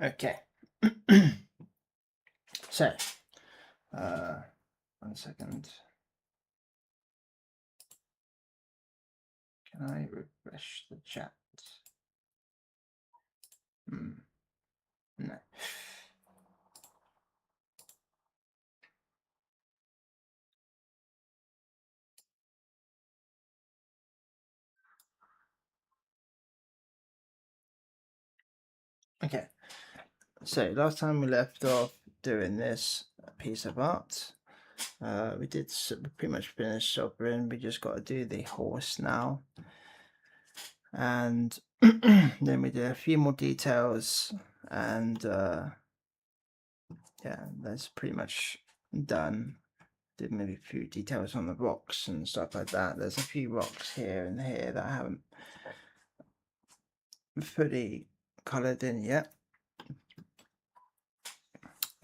Okay. So, 1 second. Can I refresh the chat? No. Okay. So last time we left off doing this piece of art. We pretty much finished Sovereign. We just got to do the horse now. And then we did a few more details, and yeah, that's pretty much done. Did maybe a few details on the rocks and stuff like that. There's a few rocks here and here that I haven't fully colored in yet.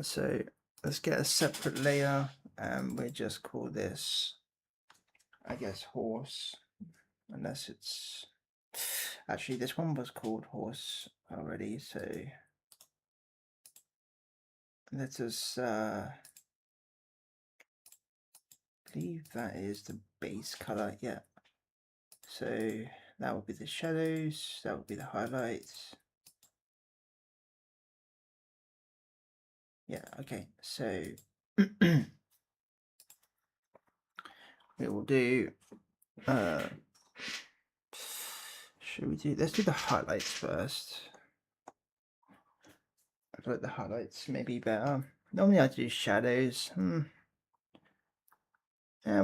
So let's get a separate layer, and we just call this, I guess, horse, unless it's actually, this one was called horse already, so let us believe that is the base color. Yeah, so that would be the shadows, that would be the highlights. Yeah, okay, so we will do let's do the highlights first. I feel like the highlights may be better. Normally I do shadows. And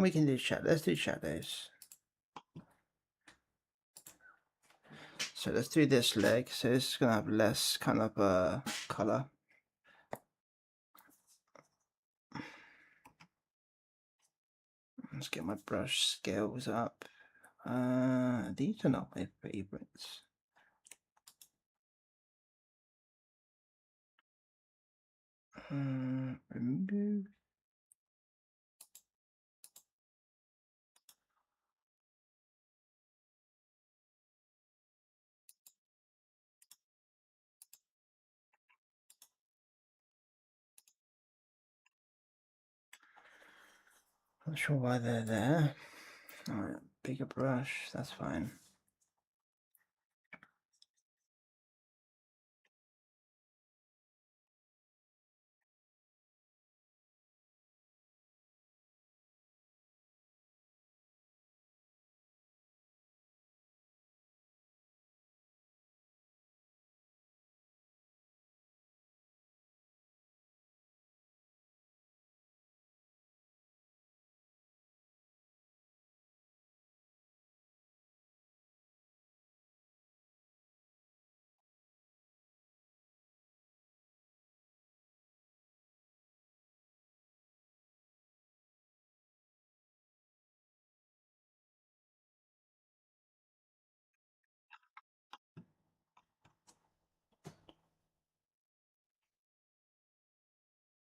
we can do let's do shadows. So let's do this leg. So this is gonna have less kind of color. Let's get my brush scales up. These are not my favorites. Remove. Not sure why they're there. Alright, bigger brush, that's fine.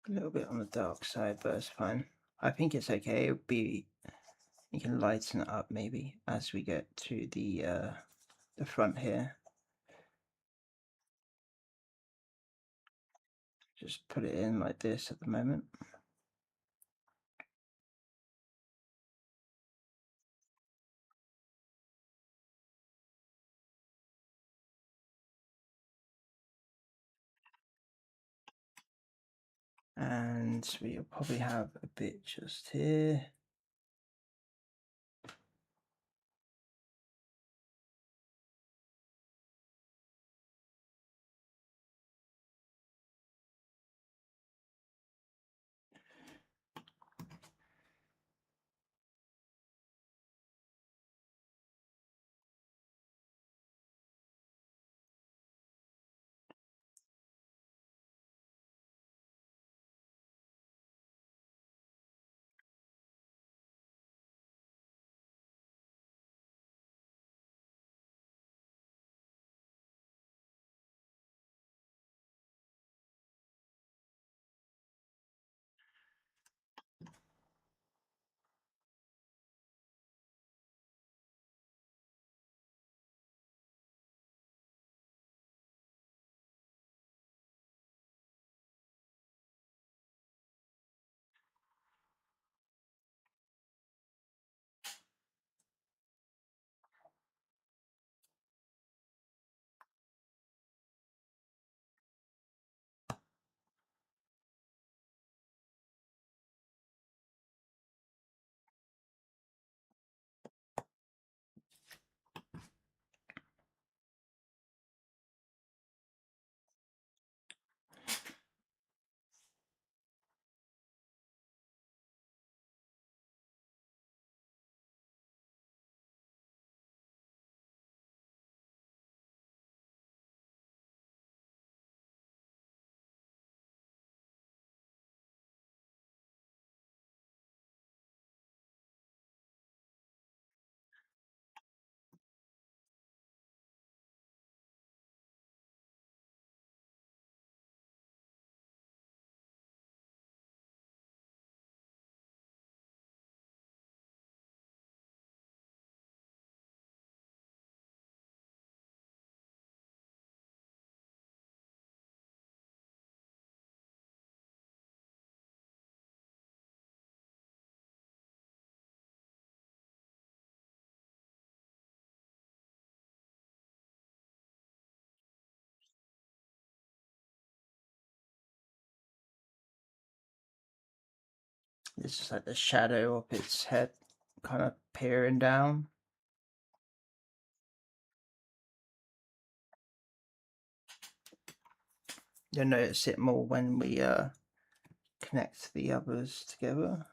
A little bit on the dark side, but it's fine. I think it's okay. It'll be, you can lighten it up maybe as we get to the front here. Just put it in like this at the moment. And we'll probably have a bit just here. This is like the shadow of its head kind of peering down. You'll notice it more when we connect the others together.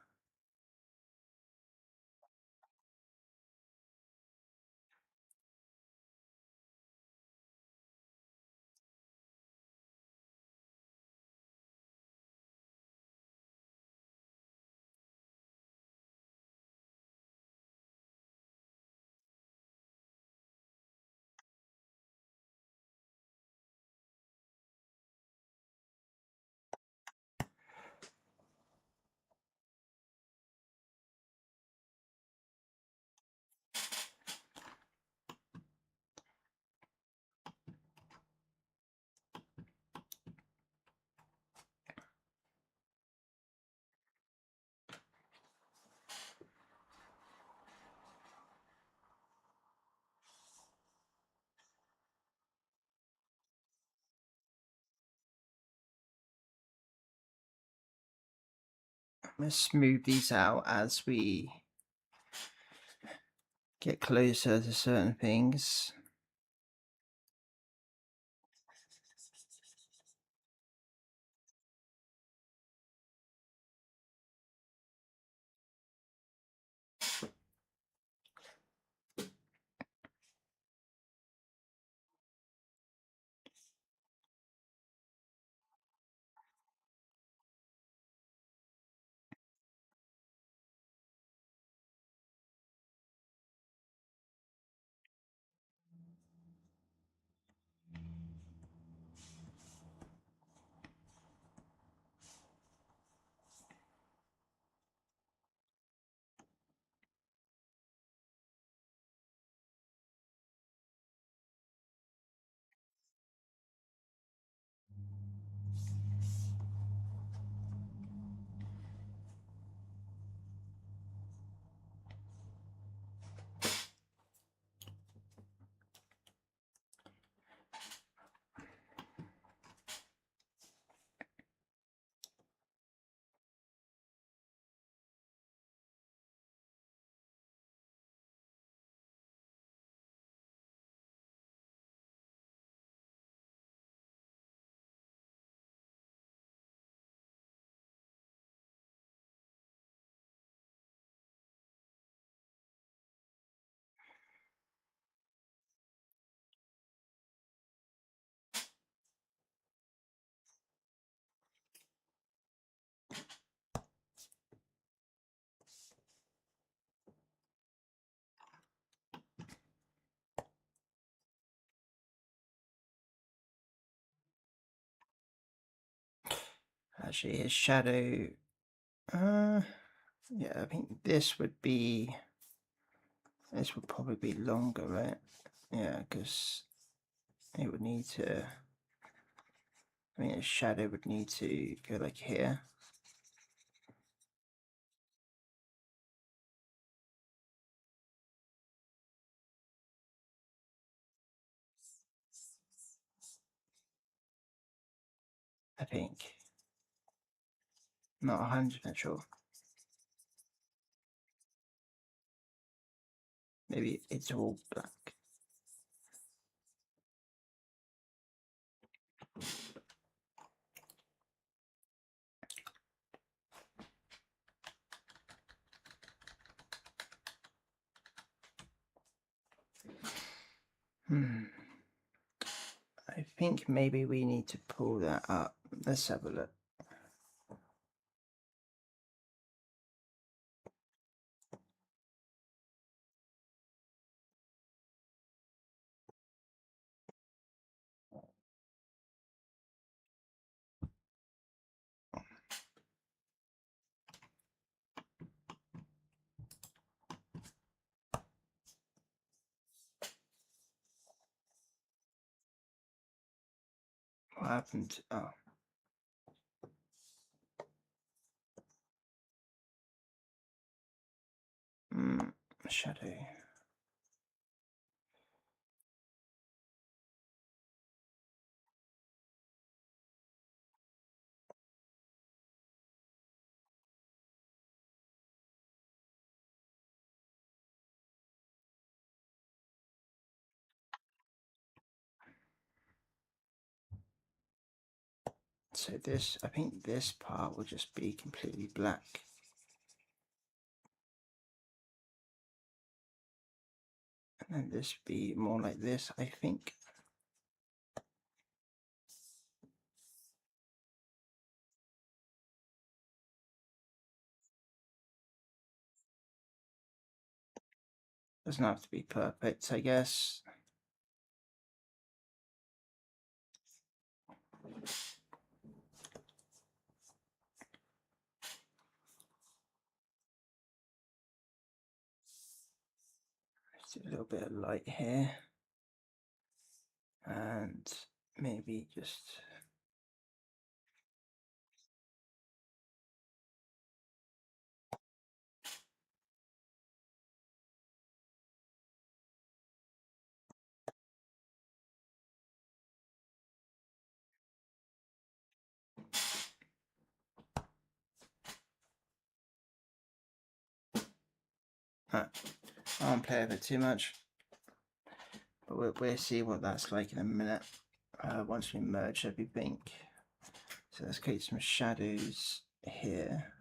Let's smooth these out as we get closer to certain things. Actually, his shadow. Yeah, I think this would probably be longer, right? Yeah, because it would need to. I mean, his shadow would need to go like here. I think. Not 100% sure. Maybe it's all black. I think maybe we need to pull that up. Let's have a look. What happened? Oh. Shadow. So this, I think this part will just be completely black. And then this be more like this, I think. Doesn't have to be perfect, I guess. Let's do a little bit of light here. And maybe just I won't play with it too much, but we'll see what that's like in a minute once we merge everything. So let's create some shadows here.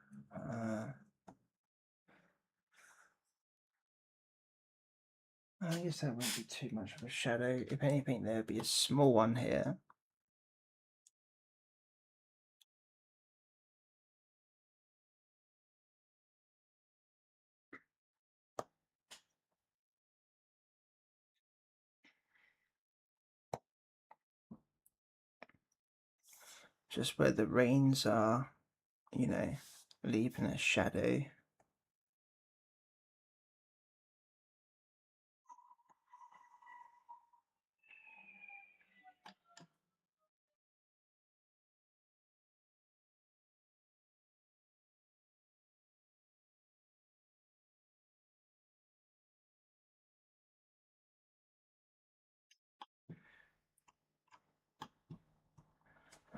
I guess that won't be too much of a shadow. If anything, there would be a small one here. Just where the rains are, you know, leaving a shadow.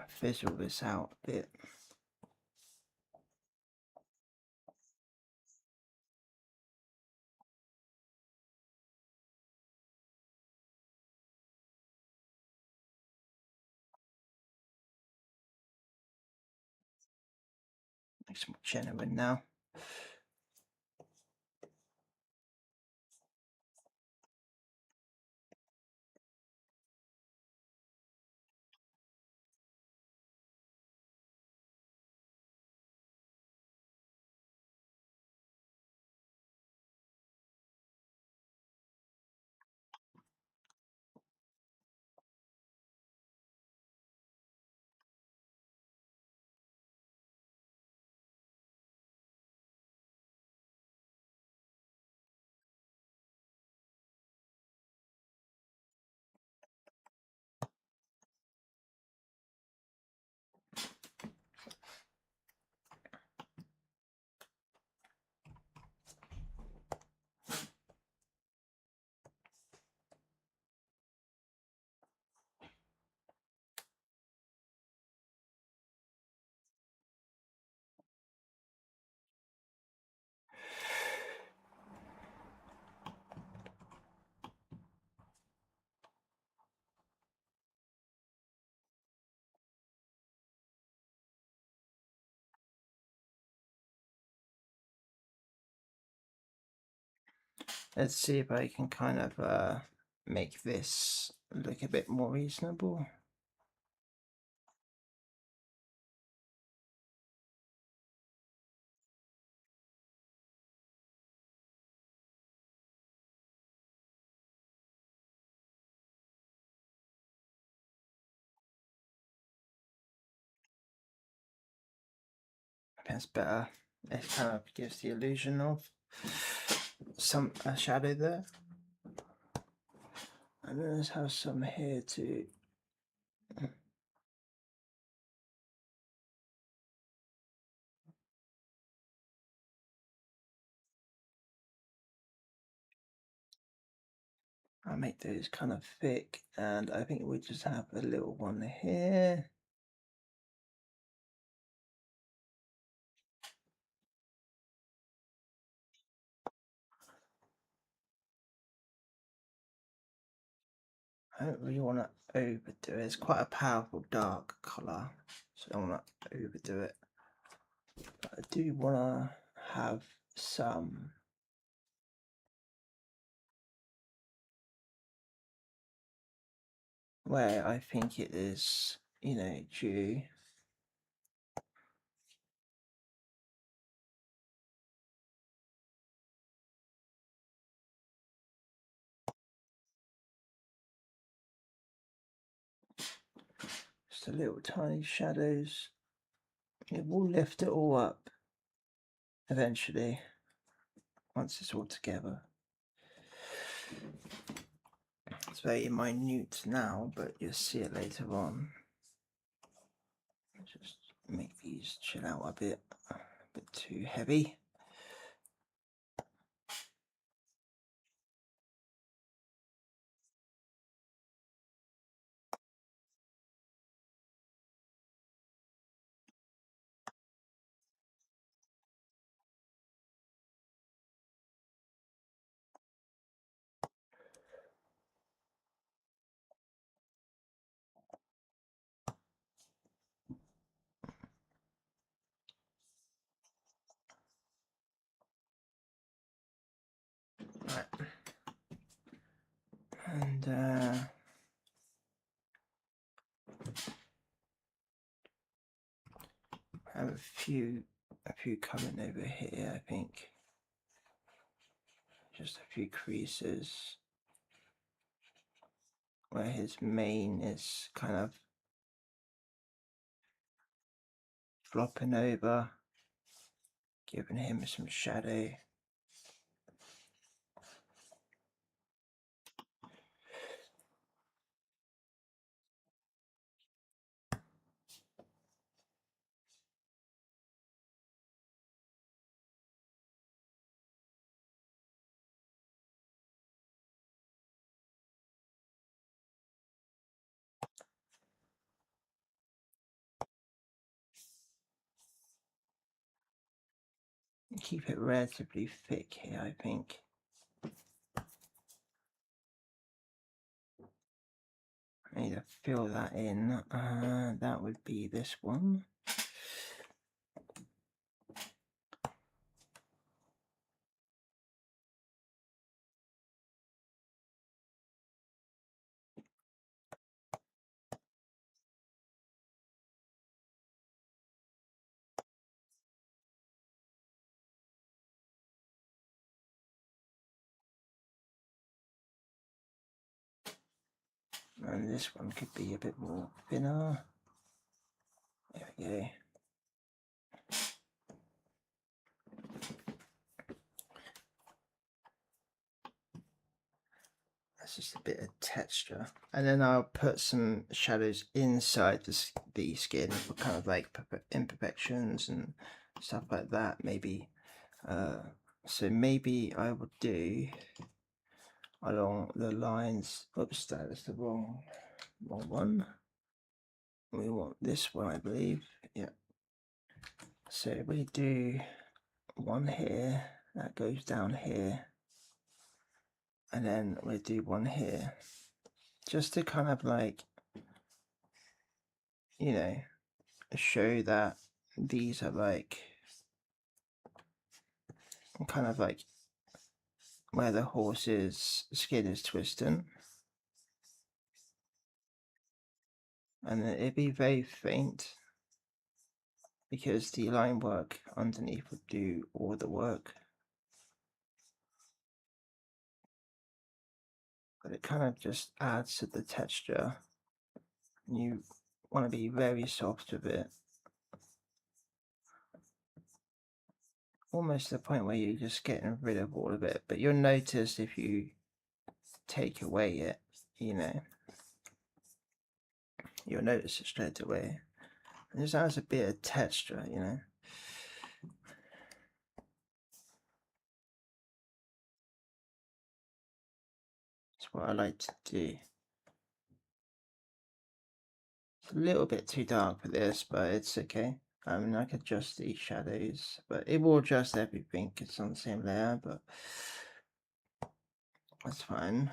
Fizzle this out a bit. Looks more genuine now. Let's see if I can kind of make this look a bit more reasonable. That's better. It kind of gives the illusion of some shadow there. And then let's have some here too. I'll make those kind of thick, and I think we just have a little one here. I don't really want to overdo it. It's quite a powerful dark colour, so I don't want to overdo it. But I do want to have some where I think it is, you know, due. Just a little tiny shadows. It will lift it all up eventually once it's all together. It's very minute now, but you'll see it later on. Just make these chill out a bit too heavy. Right. And I have a few coming over here, I think. Just a few creases where his mane is kind of flopping over, giving him some shadow. Keep it relatively thick here, I think. I need to fill that in. That would be this one. And this one could be a bit more thinner. There we go. That's just a bit of texture. And then I'll put some shadows inside the skin for kind of like imperfections and stuff like that, maybe. So maybe I would do along the lines. Oops, that is the wrong one. We want this one, I believe. Yeah. So we do one here that goes down here, and then we do one here, just to kind of like, you know, show that these are like kind of like where the horse's skin is twisting, and then it'd be very faint because the line work underneath would do all the work, but it kind of just adds to the texture. You want to be very soft with it, almost to the point where you're just getting rid of all of it, but you'll notice if you take away it, you know, you'll notice it straight away. It just adds a bit of texture, you know. That's what I like to do. It's a little bit too dark for this, but it's okay. I mean, I could adjust these shadows, but it will adjust everything. It's on the same layer, but that's fine.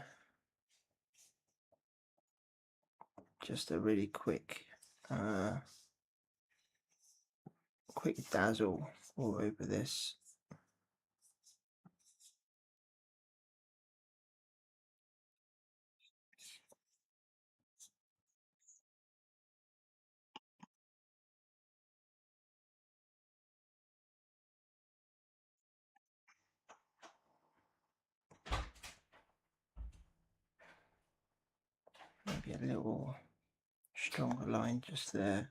just a really quick dazzle all over this. Maybe a little stronger line just there.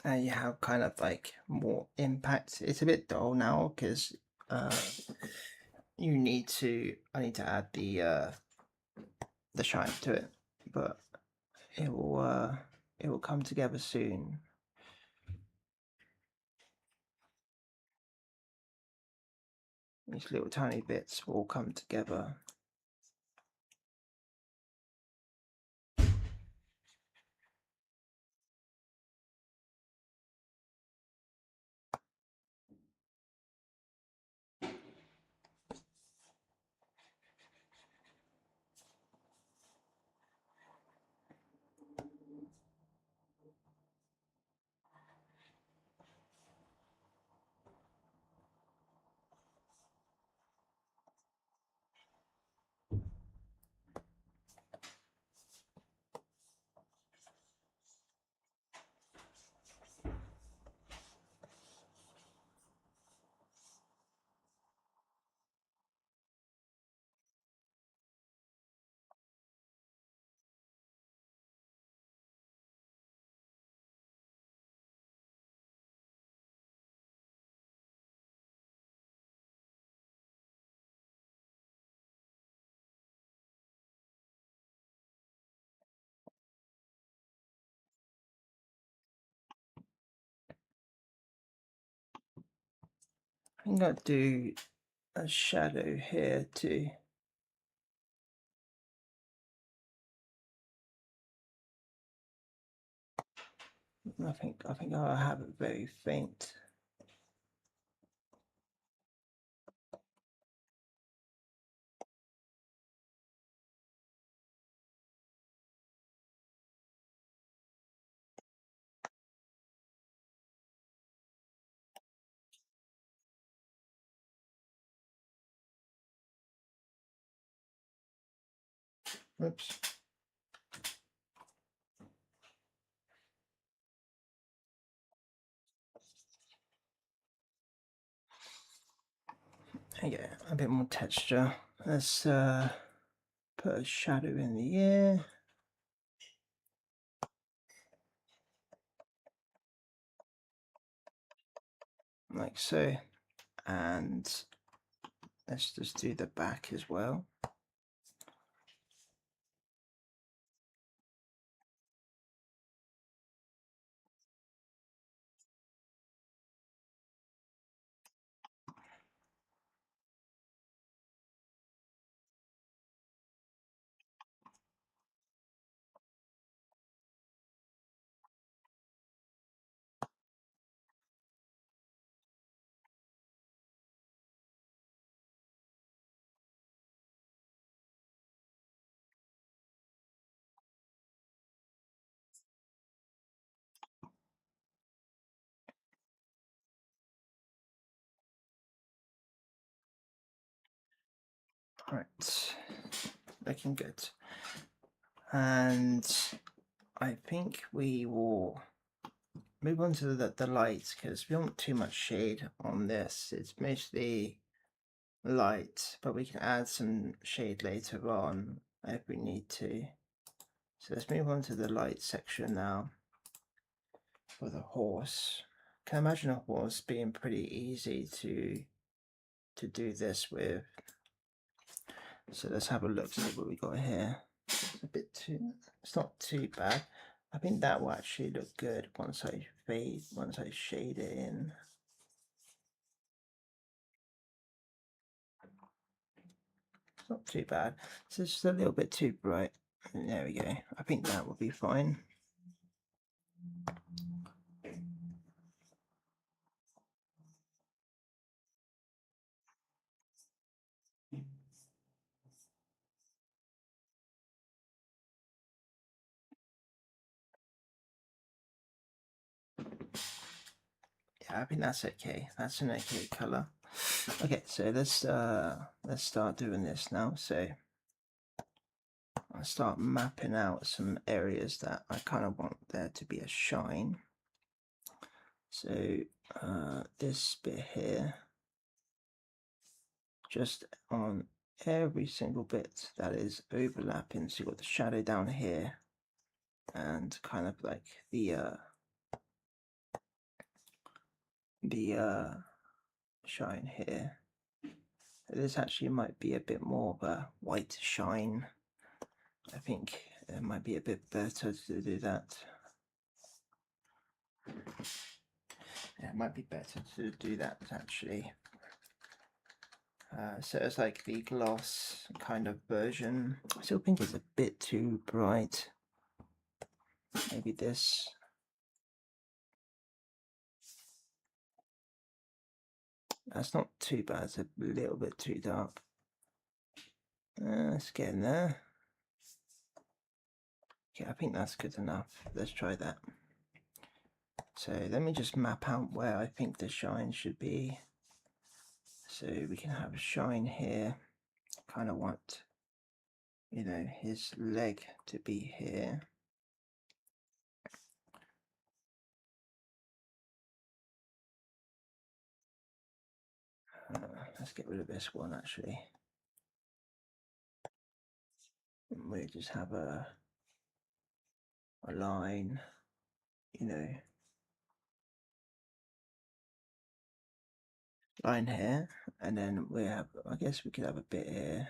And you have kind of like more impact. It's a bit dull now because I need to add the shine to it, but it will come together soon. These little tiny bits will come together. I'm going to do a shadow here too. I think I'll have it very faint. Oops. Yeah, a bit more texture. Let's put a shadow in the ear. Like so. And let's just do the back as well. Right, looking good. And I think we will move on to the light because we don't want too much shade on this. It's mostly light, but we can add some shade later on if we need to. So let's move on to the light section now for the horse. Can imagine a horse being pretty easy to do this with. So let's have a look, see what we got here. So bit too, it's not too bad. I think that will actually look good once I shade it in. It's not too bad. So it's just a little bit too bright. There we go. I think that will be fine. Yeah, I think that's okay. That's an okay color. Okay, so let's start doing this now. So I'll start mapping out some areas that I kind of want there to be a shine. So this bit here, just on every single bit that is overlapping. So you've got the shadow down here and kind of like the shine here. This actually might be a bit more of a white shine. I think it might be a bit better to do that. Yeah, it might be better to do that actually. So it's like the gloss kind of version. I still think it's a bit too bright. Maybe this. That's not too bad, it's a little bit too dark. It's getting there. Okay, I think that's good enough. Let's try that. So let me just map out where I think the shine should be. So we can have a shine here. Kind of want, you know, his leg to be here. Let's get rid of this one actually. We just have a line, you know, line here, and then we have, I guess we could have a bit here.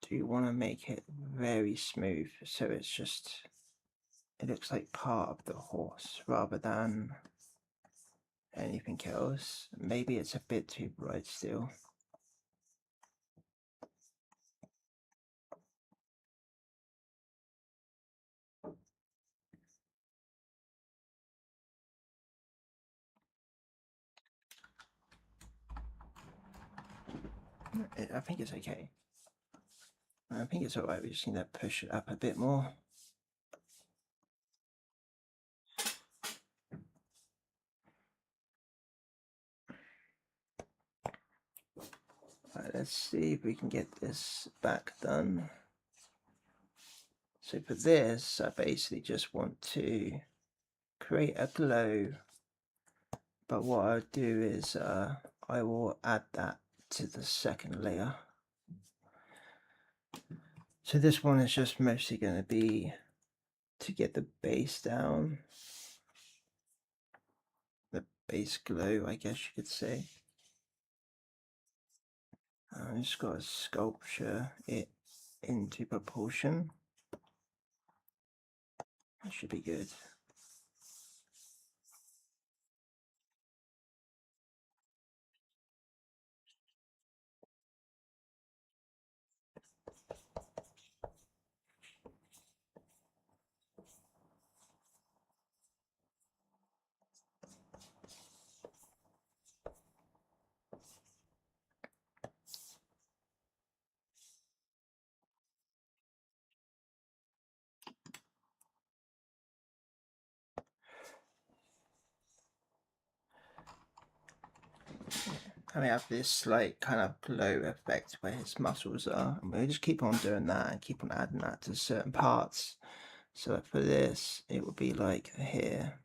Do you want to make it very smooth so it's just, it looks like part of the horse rather than anything else? Maybe it's a bit too bright still. I think it's okay. I think it's alright, we just need to push it up a bit more. Right, let's see if we can get this back done. So for this, I basically just want to create a glow, but what I'll do is I will add that to the second layer. So this one is just mostly going to be to get the base down, the base glow, I guess you could say. I just got to sculpture it into proportion. That should be good. And we have this slight kind of glow effect where his muscles are, and we'll just keep on doing that and keep on adding that to certain parts. So for this, it would be like here.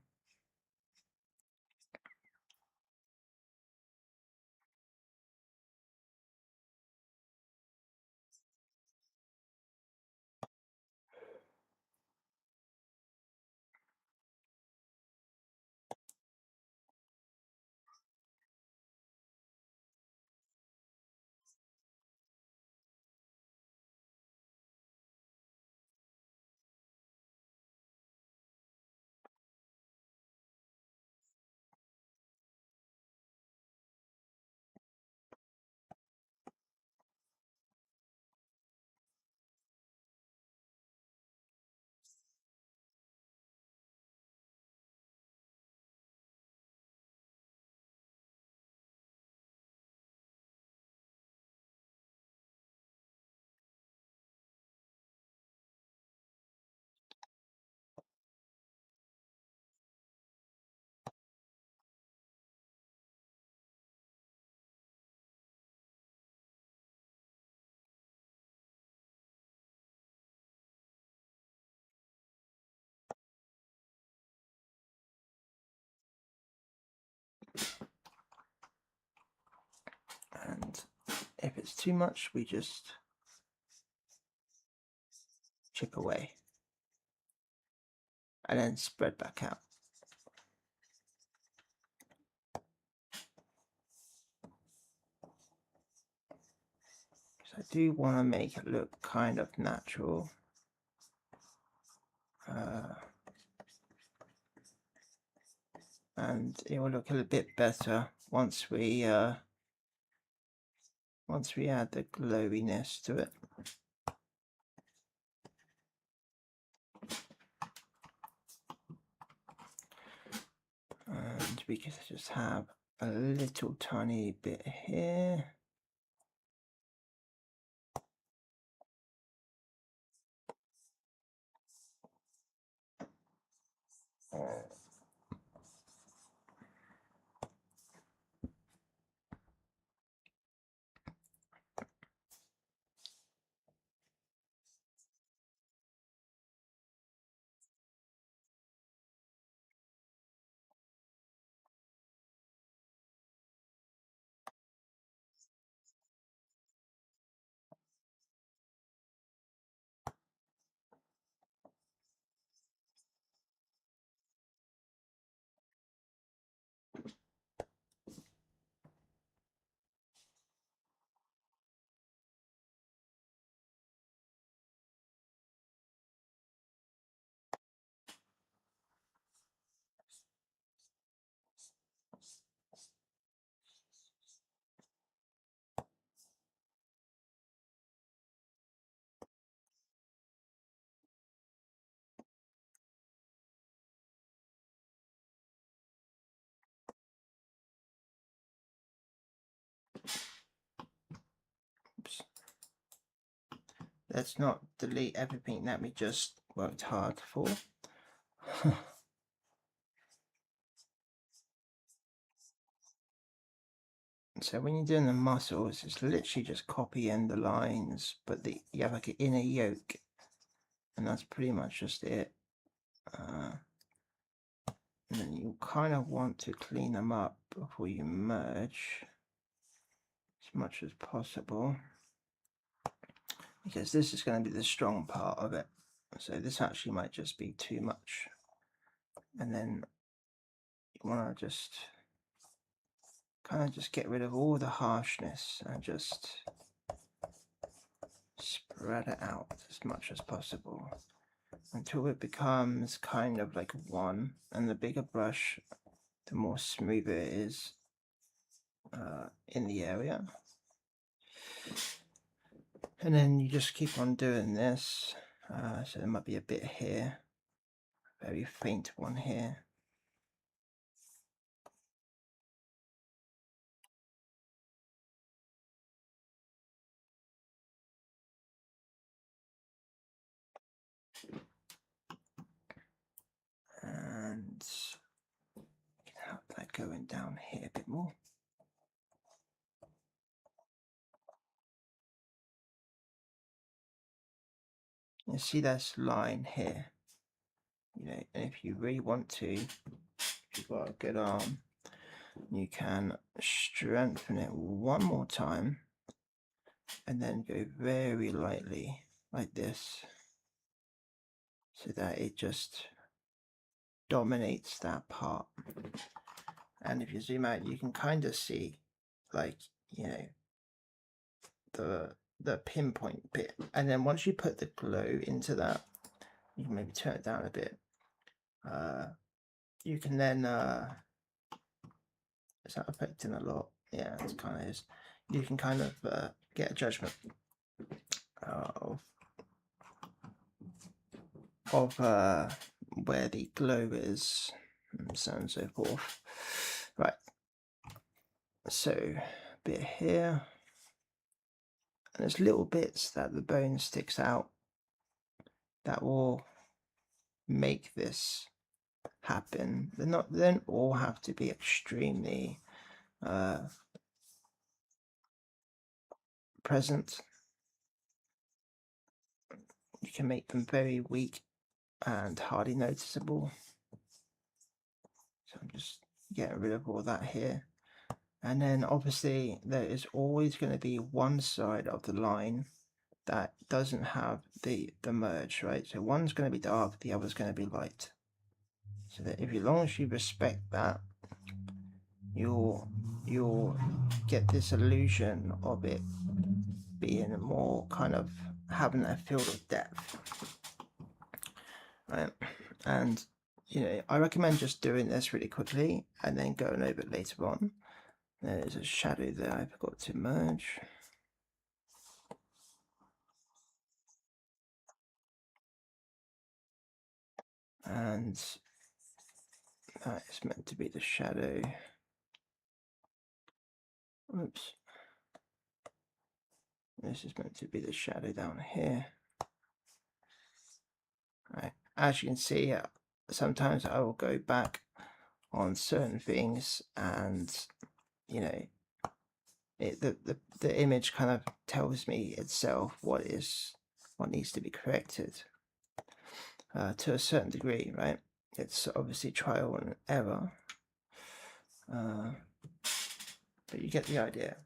And if it's too much, we just chip away and then spread back out. So I do want to make it look kind of natural. And it will look a little bit better once we add the glowiness to it. And we can just have a little tiny bit here. Oops. Let's not delete everything that we just worked hard for. So when you're doing the muscles, it's literally just copying the lines, but you have like an inner yoke, and that's pretty much just it. And then you kind of want to clean them up before you merge as much as possible, because this is going to be the strong part of it. So this actually might just be too much, and then you want to just kind of just get rid of all the harshness and just spread it out as much as possible until it becomes kind of like one. And the bigger brush, the more smoother it is in the area. And then you just keep on doing this. So there might be a bit here, a very faint one here. And you can have that going down here a bit more. You see this line here, you know, and if you really want to, if you've got a good arm, you can strengthen it one more time and then go very lightly like this, so that it just dominates that part. And if you zoom out, you can kind of see, like, you know, the pinpoint bit. And then once you put the glow into that, you can maybe turn it down a bit. You can then is that affecting a lot? Yeah, it kind of is. You can kind of get a judgment of where the glow is, and so on and so forth. Right, so a bit here, and there's little bits that the bone sticks out that will make this happen. They don't all have to be extremely present. You can make them very weak and hardly noticeable. So I'm just getting rid of all that here. And then obviously there is always going to be one side of the line that doesn't have the merge, right? So one's going to be dark, the other's going to be light. So that if as long as you respect that, you'll get this illusion of it being more kind of having a field of depth, right? And I recommend just doing this really quickly and then going over it later on. There's a shadow there I forgot to merge. And that is meant to be the shadow. Oops. This is meant to be the shadow down here. Right. As you can see, sometimes I will go back on certain things and the image kind of tells me itself what needs to be corrected to a certain degree, right? It's obviously trial and error, but you get the idea.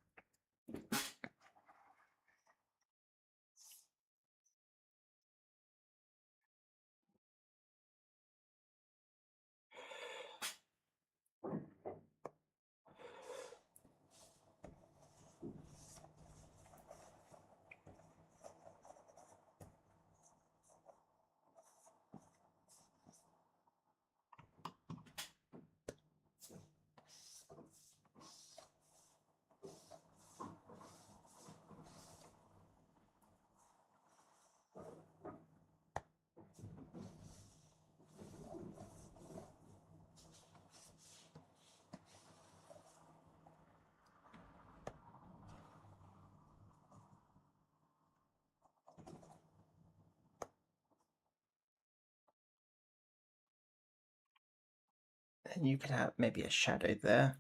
And you could have maybe a shadow there.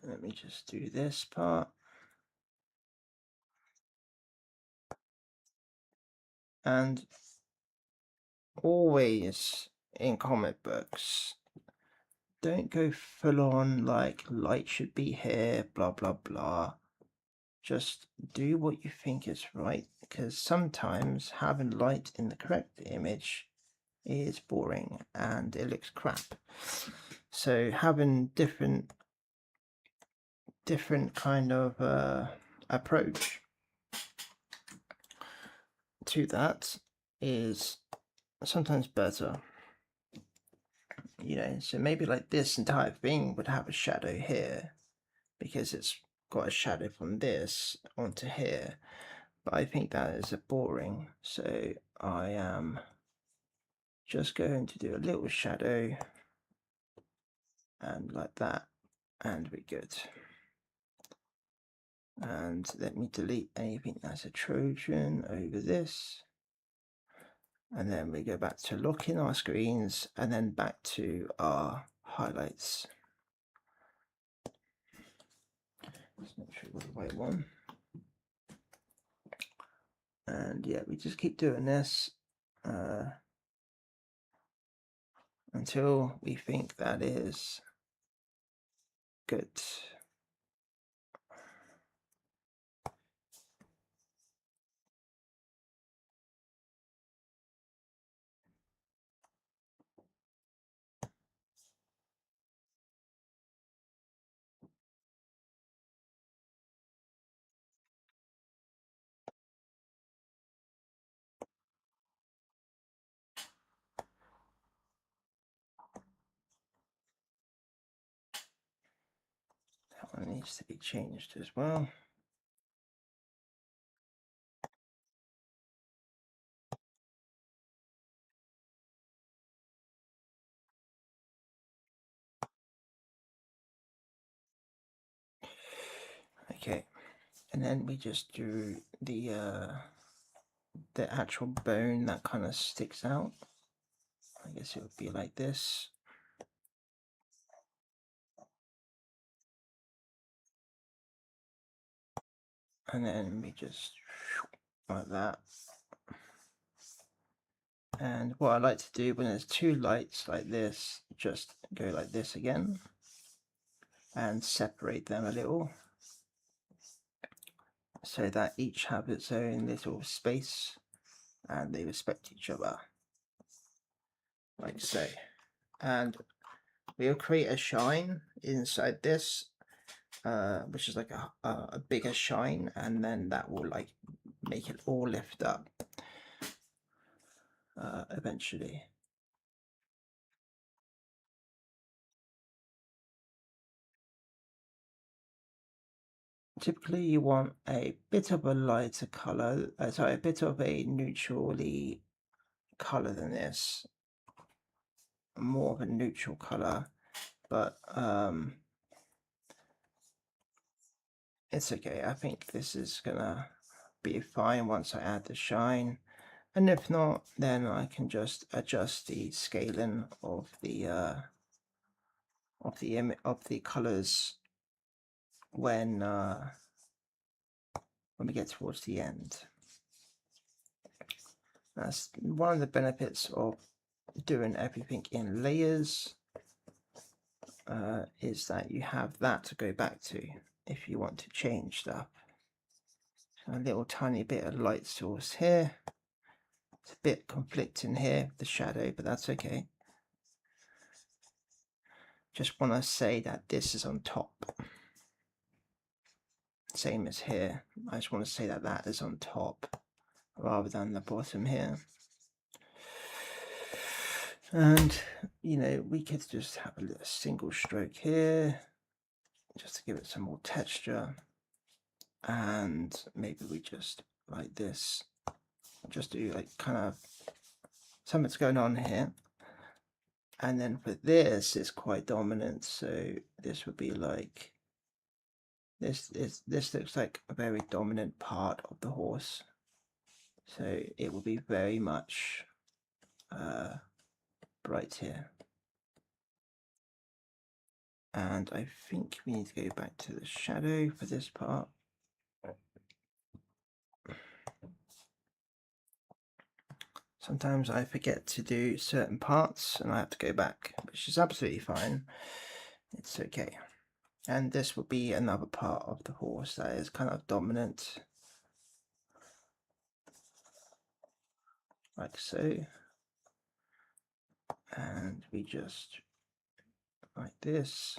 Let me just do this part. And always in comic books, don't go full on like light should be here, blah, blah, blah. Just do what you think is right, because sometimes having light in the correct image is boring and it looks crap. So having different kind of approach to that is sometimes better. So maybe like this entire thing would have a shadow here because it's got a shadow from this onto here, but I think that is boring, so I am just going to do a little shadow and like that, and we're good. And let me delete anything that's a Trojan over this, and then we go back to locking our screens and then back to our highlights. Let's make sure we've got the right one. And yeah, we just keep doing this until we think that is good. That one needs to be changed as well. Okay, and then we just do the actual bone that kind of sticks out. I guess it would be like this. and then we just like that. And what I like to do when there's two lights like this, just go like this again and separate them a little so that each have its own little space and they respect each other, like so. And we'll create a shine inside this, which is like a bigger shine, and then that will like make it all lift up eventually. Typically you want a bit of a lighter color, sorry, a bit of a neutrally color than this, more of a neutral color, but it's okay. I think this is gonna be fine once I add the shine, and if not, then I can just adjust the scaling of the colors when we get towards the end. That's one of the benefits of doing everything in layers, is that you have that to go back to if you want to change stuff. So a little tiny bit of light source here. It's a bit conflicting here with the shadow, but that's okay. Just want to say that this is on top. Same as here. I just want to say that that is on top rather than the bottom here. And, you know, we could just have a little single stroke here just to give it some more texture. And maybe we just like this, just do like kind of something's going on here. And then for this, it's quite dominant. So this would be like, this looks like a very dominant part of the horse. So it will be very much bright here. And I think we need to go back to the shadow for this part. Sometimes I forget to do certain parts and I have to go back, which is absolutely fine. It's okay. And this will be another part of the horse that is kind of dominant, like so. And we just like this.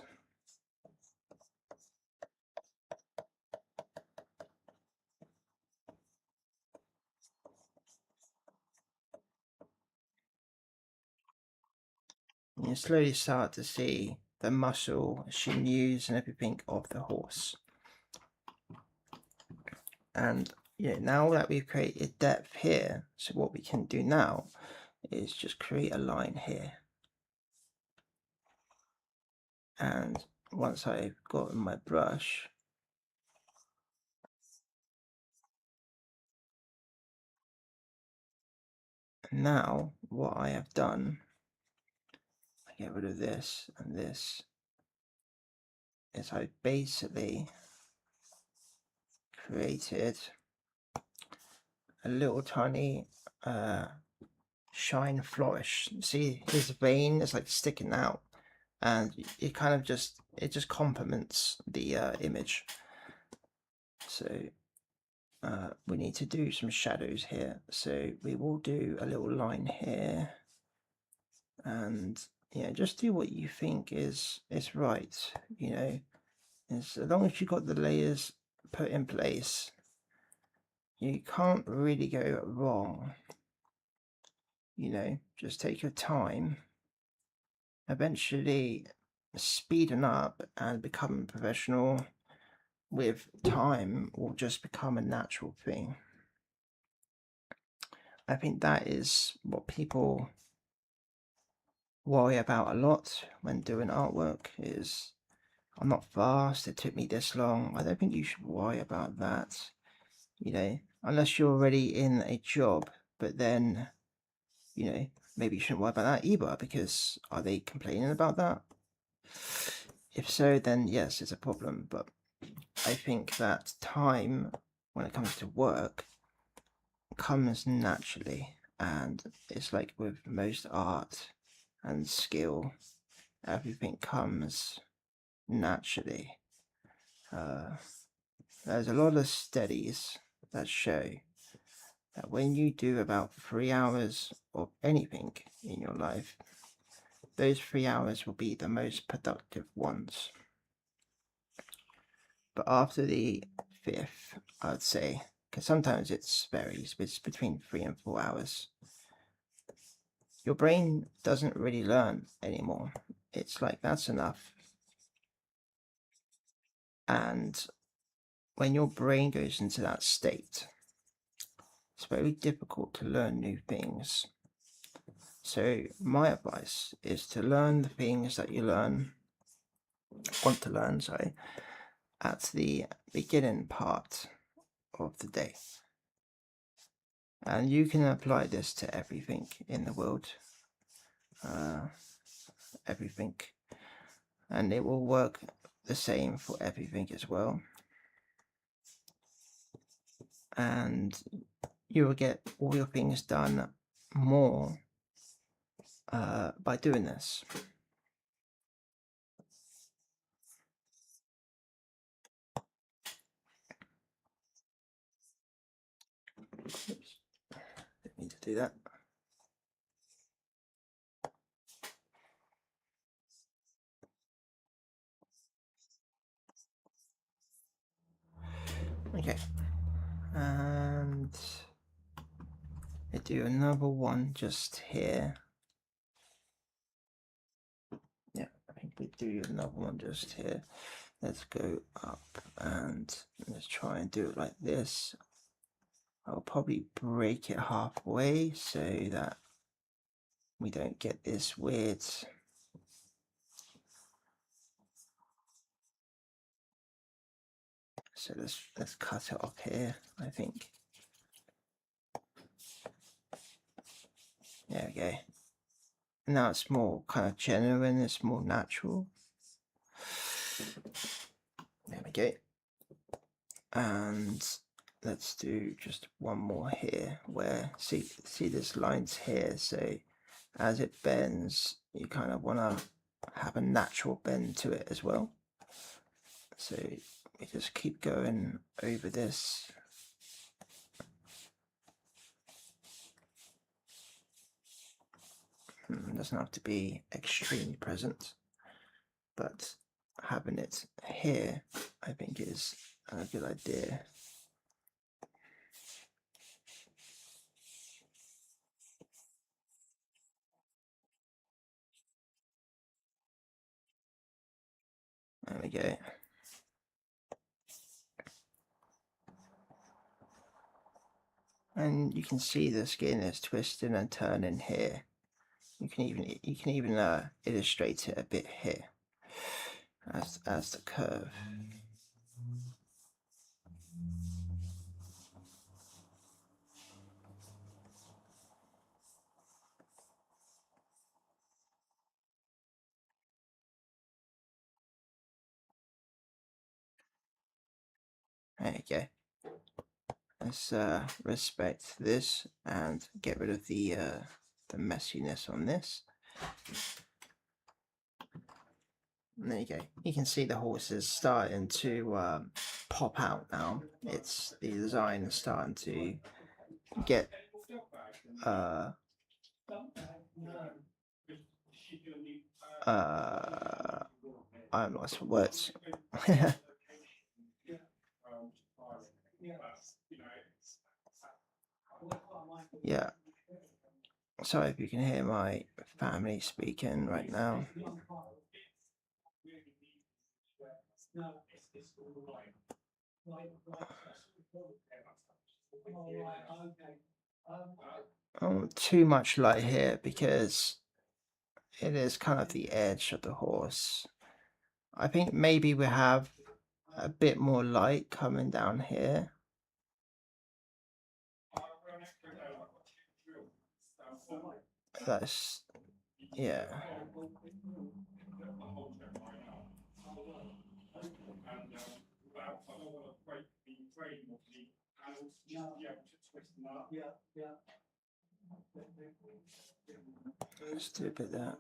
And you slowly start to see the muscle, sinews and everything of the horse. And yeah, now that we've created depth here, so what we can do now is just create a line here. And once I've got my brush, now what I have done, I get rid of this and this, is I basically created a little tiny shine flourish. See his vein is like sticking out, and it kind of just complements the image. So we need to do some shadows here, so we will do a little line here, and yeah, just do what you think is right, you know. As long as you've got the layers put in place, you can't really go wrong. You know, just take your time. Eventually, speeding up and becoming professional with time will just become a natural thing. I think that is what people worry about a lot when doing artwork is, I'm not fast, it took me this long. I don't think you should worry about that, you know, unless you're already in a job, but then, you know, maybe you shouldn't worry about that either, because are they complaining about that? If so, then yes, it's a problem. But I think that time when it comes to work, comes naturally. And it's like with most art and skill, everything comes naturally. There's a lot of studies that show that when you do about 3 hours of anything in your life, those 3 hours will be the most productive ones. But after the 5th, I'd say, because sometimes it varies, but it's between 3 and 4 hours, your brain doesn't really learn anymore. It's like, that's enough. And when your brain goes into that state, it's very difficult to learn new things. So my advice is to learn the things that you want to learn, at the beginning part of the day. And you can apply this to everything in the world, everything, and it will work the same for everything as well. And you will get all your things done more by doing this. Oops. Didn't mean to do that. Okay, and I do another one just here. Yeah, I think we do another one just here. Let's go up and let's try and do it like this. I'll probably break it halfway so that we don't get this weird. So let's cut it off here, I think. There we go. Now it's more kind of genuine, it's more natural. There we go. And let's do just one more here where, see this lines here, so as it bends, you kind of want to have a natural bend to it as well. So we just keep going over this. It doesn't have to be extremely present, but having it here, I think, is a good idea. There we go. And you can see the skin is twisting and turning here. You can even illustrate it a bit here as the curve. There you go. Let's respect this and get rid of the messiness on this. And there you go. You can see the horse is starting to pop out now. It's the design is starting to get I'm lost for words. Yeah. Sorry if you can hear my family speaking right now. Too much light here because it is kind of the edge of the horse. I think maybe we have a bit more light coming down here. That's, yeah. Let's do a bit of that.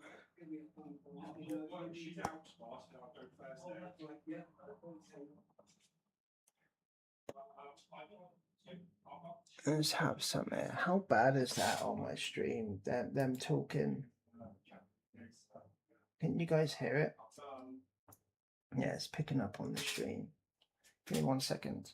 Let's have some air. How bad is that on my stream? Them talking. Can you guys hear it? Yeah, it's picking up on the stream. Give me 1 second.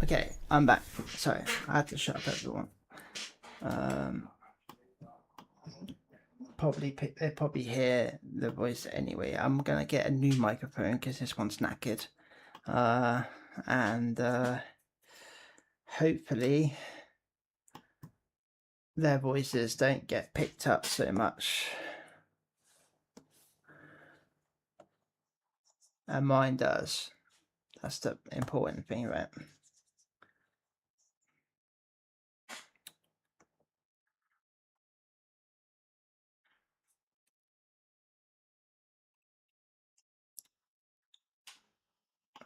Okay, I'm back. Sorry, I had to shut up everyone. They probably hear the voice anyway. I'm gonna get a new microphone because this one's knackered, and hopefully their voices don't get picked up so much, and mine does. That's the important thing, right?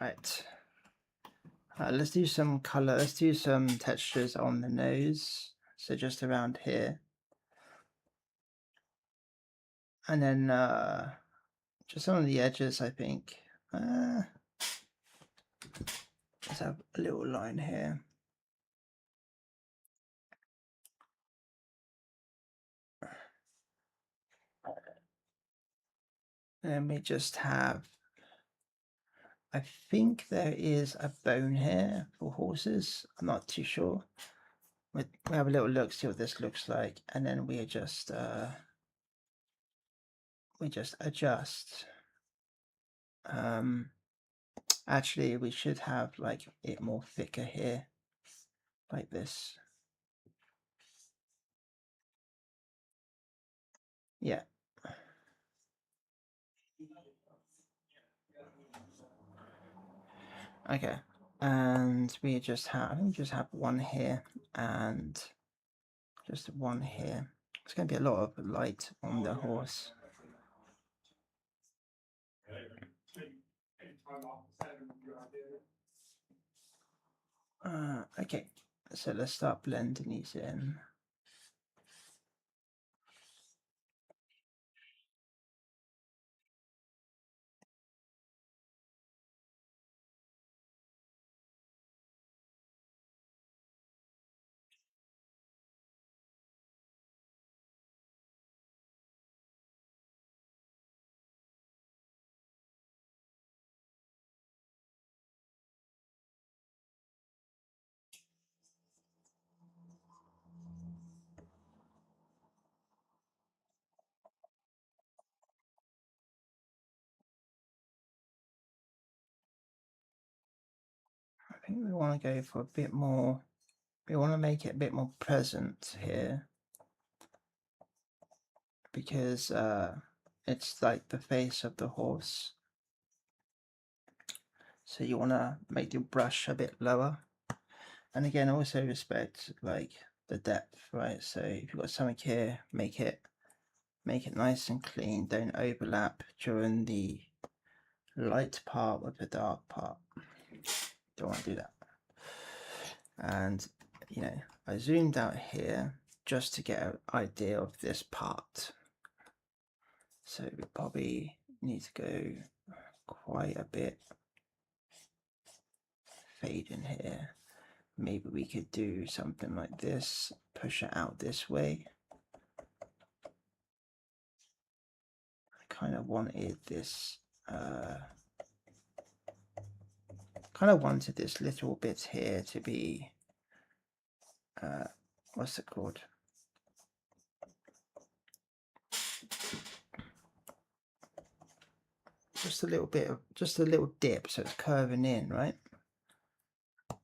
Right. Let's do some color. Let's do some textures on the nose. So just around here. And then just on the edges, I think. Let's have a little line here. And we just have, I think there is a bone here for horses. I'm not too sure. We have a little look, see what this looks like, and then we just adjust. Actually, we should have like it more thicker here, like this. Yeah. Okay. And we just have, I think we just have one here and just one here. It's going to be a lot of light on the horse. Okay, so let's start blending these in. I think we want to go for a bit more, we want to make it a bit more present here because it's like the face of the horse. So you want to make the brush a bit lower. And again, also respect like the depth, right? So if you've got something here, make it nice and clean. Don't overlap during the light part with the dark part. Don't want to do that. And you know, I zoomed out here just to get an idea of this part. So we probably need to go quite a bit fade in here. Maybe we could do something like this, push it out this way. I kind of wanted this, little bit here to be, what's it called? Just a little bit of, just a little dip, so it's curving in, right?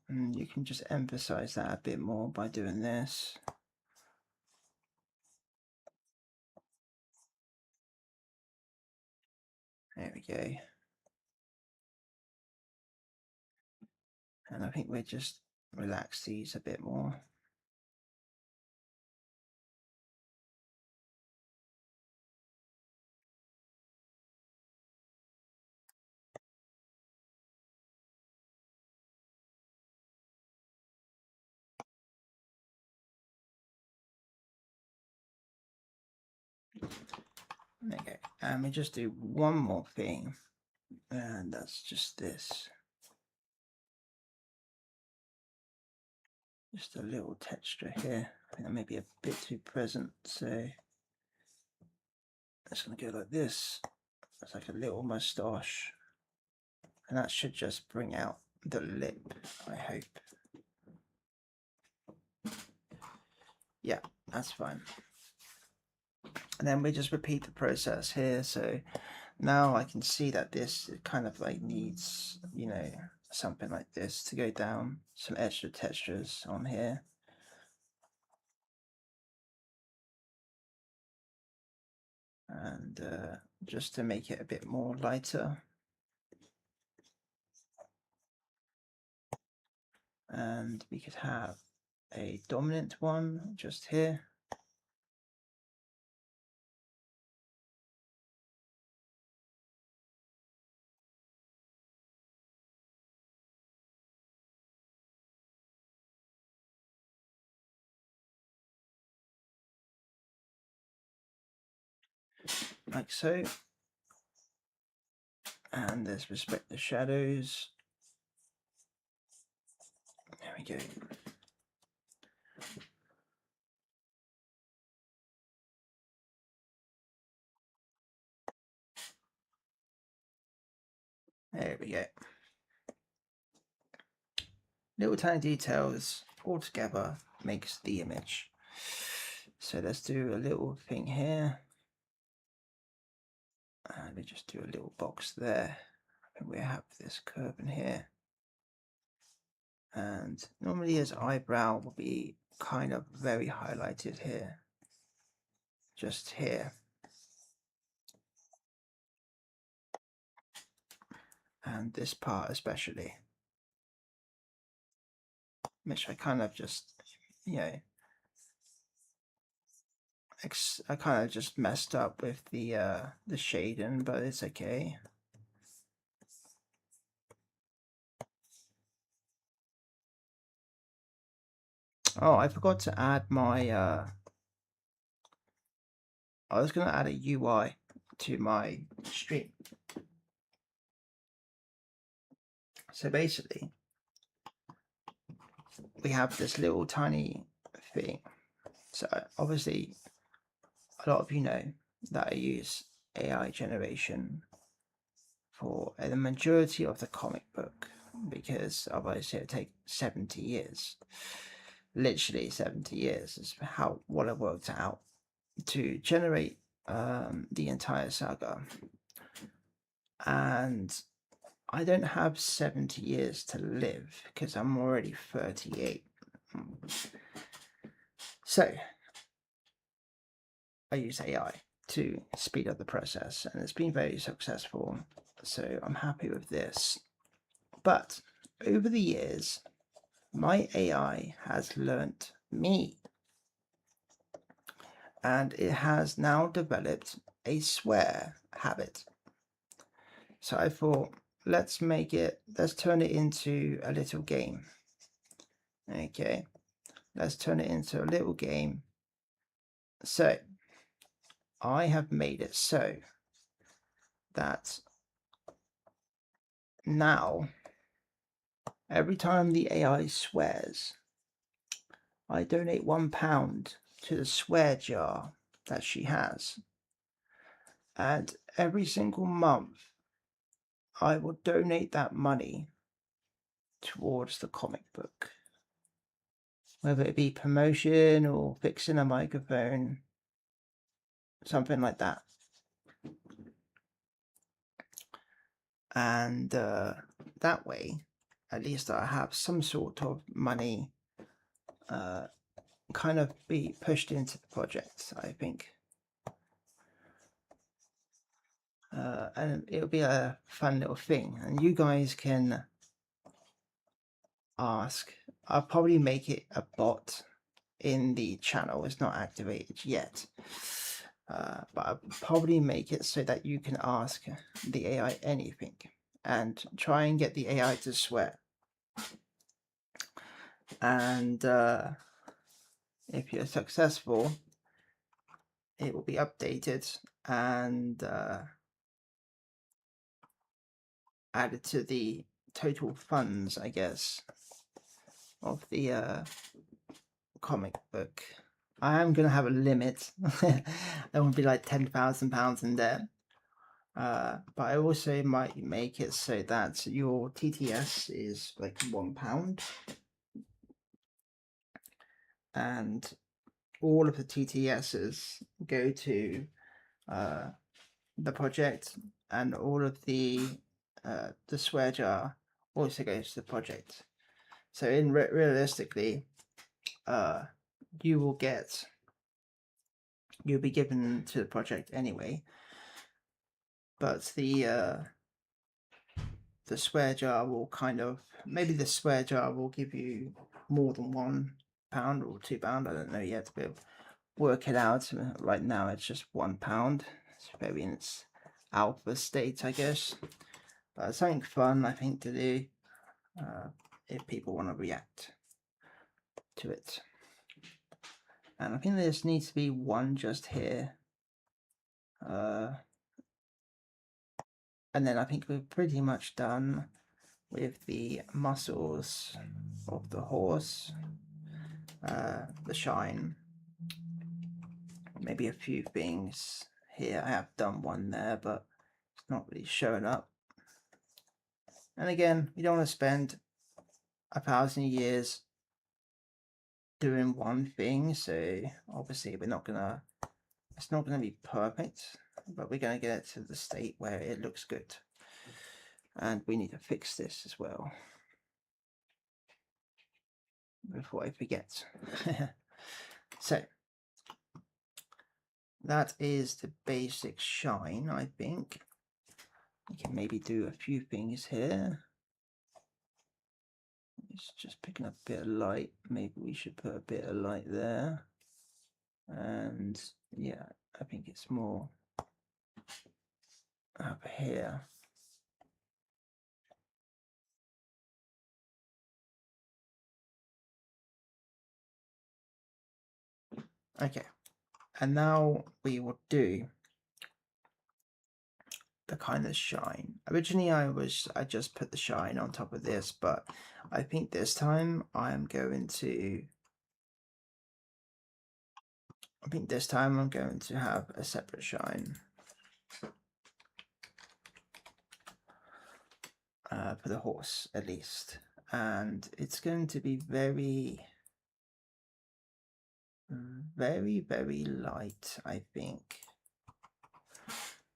And you can just emphasize that a bit more by doing this. There we go. And I think we just relax these a bit more. Okay, and we just do one more thing, and that's just this. Just a little texture here. I think that may be a bit too present, so it's going to go like this. It's like a little moustache, and that should just bring out the lip, I hope. Yeah, that's fine. And then we just repeat the process here. So now I can see that this kind of like needs, you know, something like this to go down, some extra textures on here. And just to make it a bit more lighter. And we could have a dominant one just here. Like so. And let's respect the shadows. There we go. There we go. Little tiny details all together makes the image. So let's do a little thing here. And we just do a little box there. And we have this curve in here. And normally his eyebrow will be kind of very highlighted here. Just here. And this part especially. Which I kind of just, you know, I kind of just messed up with the shading, but it's okay. Oh, I forgot to add my I was going to add a UI to my stream. So basically, we have this little tiny thing. So obviously, a lot of you know that I use AI generation for the majority of the comic book, because otherwise it would take 70 years. Literally 70 years is what I worked out to generate the entire saga. And I don't have 70 years to live because I'm already 38. So I use AI to speed up the process, and it's been very successful. So I'm happy with this. But over the years, my AI has learnt me, and it has now developed a swear habit. So I thought, let's turn it into a little game. Okay, let's turn it into a little game. So I have made it so that now every time the AI swears, I donate £1 to the swear jar that she has. And every single month, I will donate that money towards the comic book. Whether it be promotion or fixing a microphone, something like that. And that way, at least I have some sort of money kind of be pushed into the project, I think. And it'll be a fun little thing. And you guys can ask. I'll probably make it a bot in the channel. It's not activated yet. But I'll probably make it so that you can ask the AI anything and try and get the AI to swear. And if you're successful, it will be updated and added to the total funds, I guess, of the comic book. I am going to have a limit. There won't be like £10,000 in there. But I also might make it so that your TTS is like £1. And all of the TTSs go to the project, and all of the swear jar also goes to the project. So in realistically, you'll be given to the project anyway, but the swear jar will maybe the swear jar will give you more than £1 or £2. I don't know yet, to be able to work it out. Right now it's just £1. It's very in its alpha state, I guess. But something fun, I think, to do if people want to react to it. And I think there just needs to be one just here. And then I think we're pretty much done with the muscles of the horse, the shine, maybe a few things here. I have done one there, but it's not really showing up. And again, you don't want to spend 1,000 years doing one thing, so obviously it's not gonna be perfect, but we're gonna get it to the state where it looks good. And we need to fix this as well before I forget. So that is the basic shine, I think. We can maybe do a few things here. It's just picking up a bit of light. Maybe we should put a bit of light there. And yeah, I think it's more up here. Okay, and now we will do the kind of shine. Originally I just put the shine on top of this, but I think this time I'm going to have a separate shine for the horse, at least, and it's going to be very, very, very light, I think.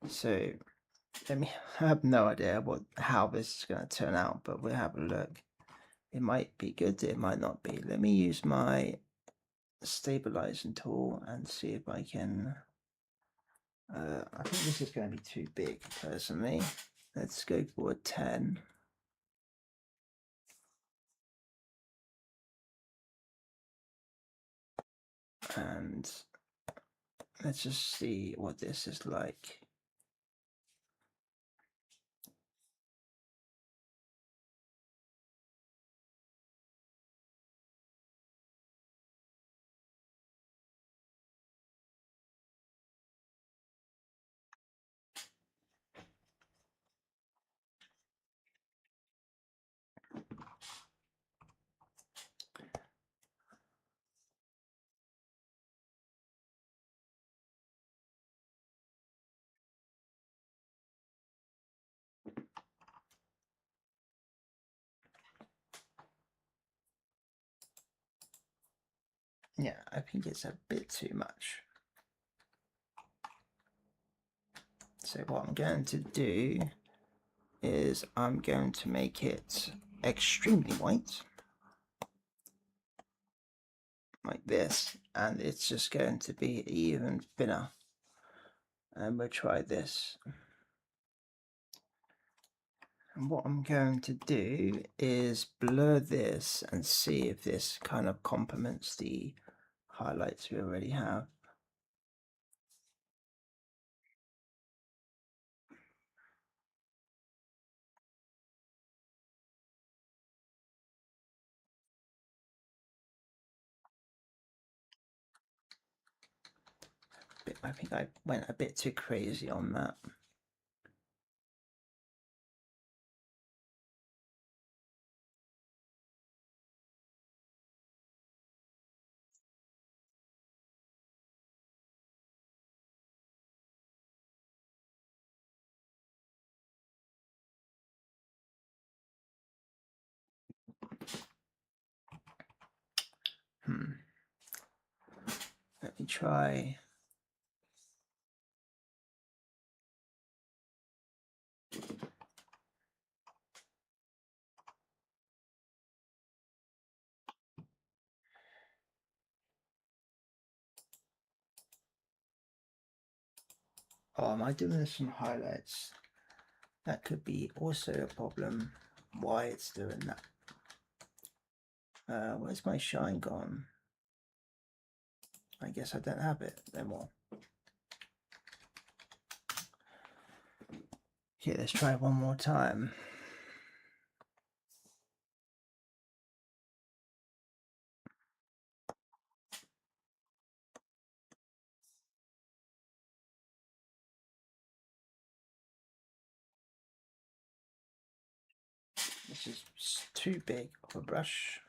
So I have no idea how this is going to turn out, but we'll have a look. It might be good, it might not be. Let me use my stabilizing tool and see if I can. I think this is going to be too big, personally. Let's go for a 10. And let's just see what this is like. Yeah, I think it's a bit too much. So what I'm going to do is I'm going to make it extremely white, like this, and it's just going to be even thinner. And we'll try this. And what I'm going to do is blur this and see if this kind of complements the highlights we already have. I think I went a bit too crazy on that. Let me try. Oh, am I doing this from highlights? That could be also a problem. Why it's doing that. Where's my shine gone? I guess I don't have it no more. Okay, let's try one more time. This is too big of a brush.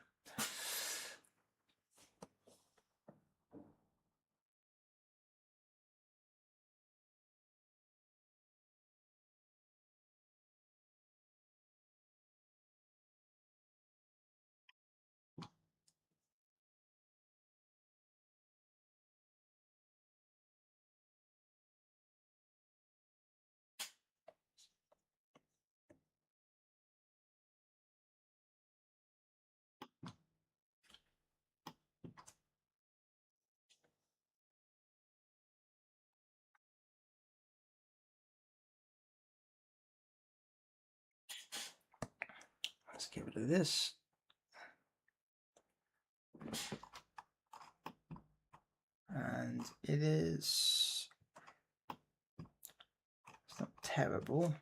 Let's get rid of this. And it's not terrible.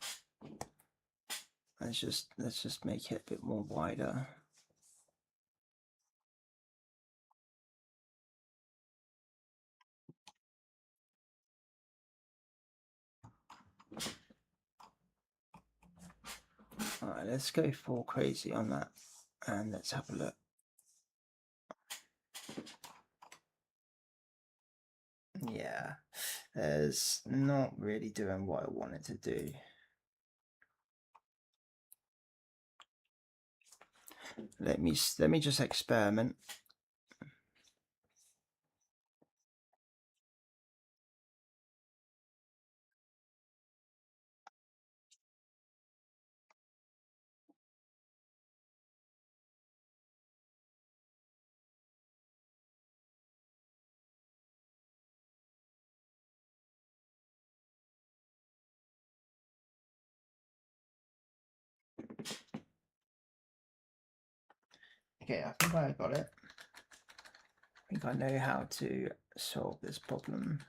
Let's just make it a bit more wider. All right, let's go full crazy on that, and let's have a look. Yeah, it's not really doing what I wanted to do. Let me just experiment. Okay, I think I got it. I think I know how to solve this problem.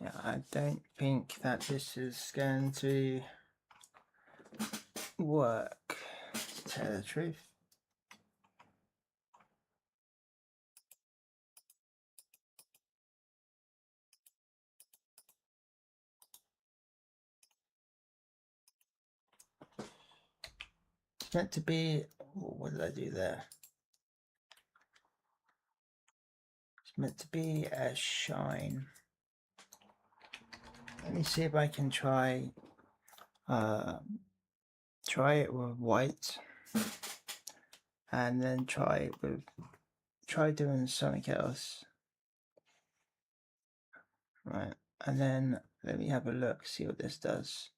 Yeah, I don't think that this is going to work, to tell the truth. It's meant to be, what did I do there? It's meant to be a shine. Let me see if I can try it with white and then try it with try doing something else. Right, and then let me have a look, see what this does.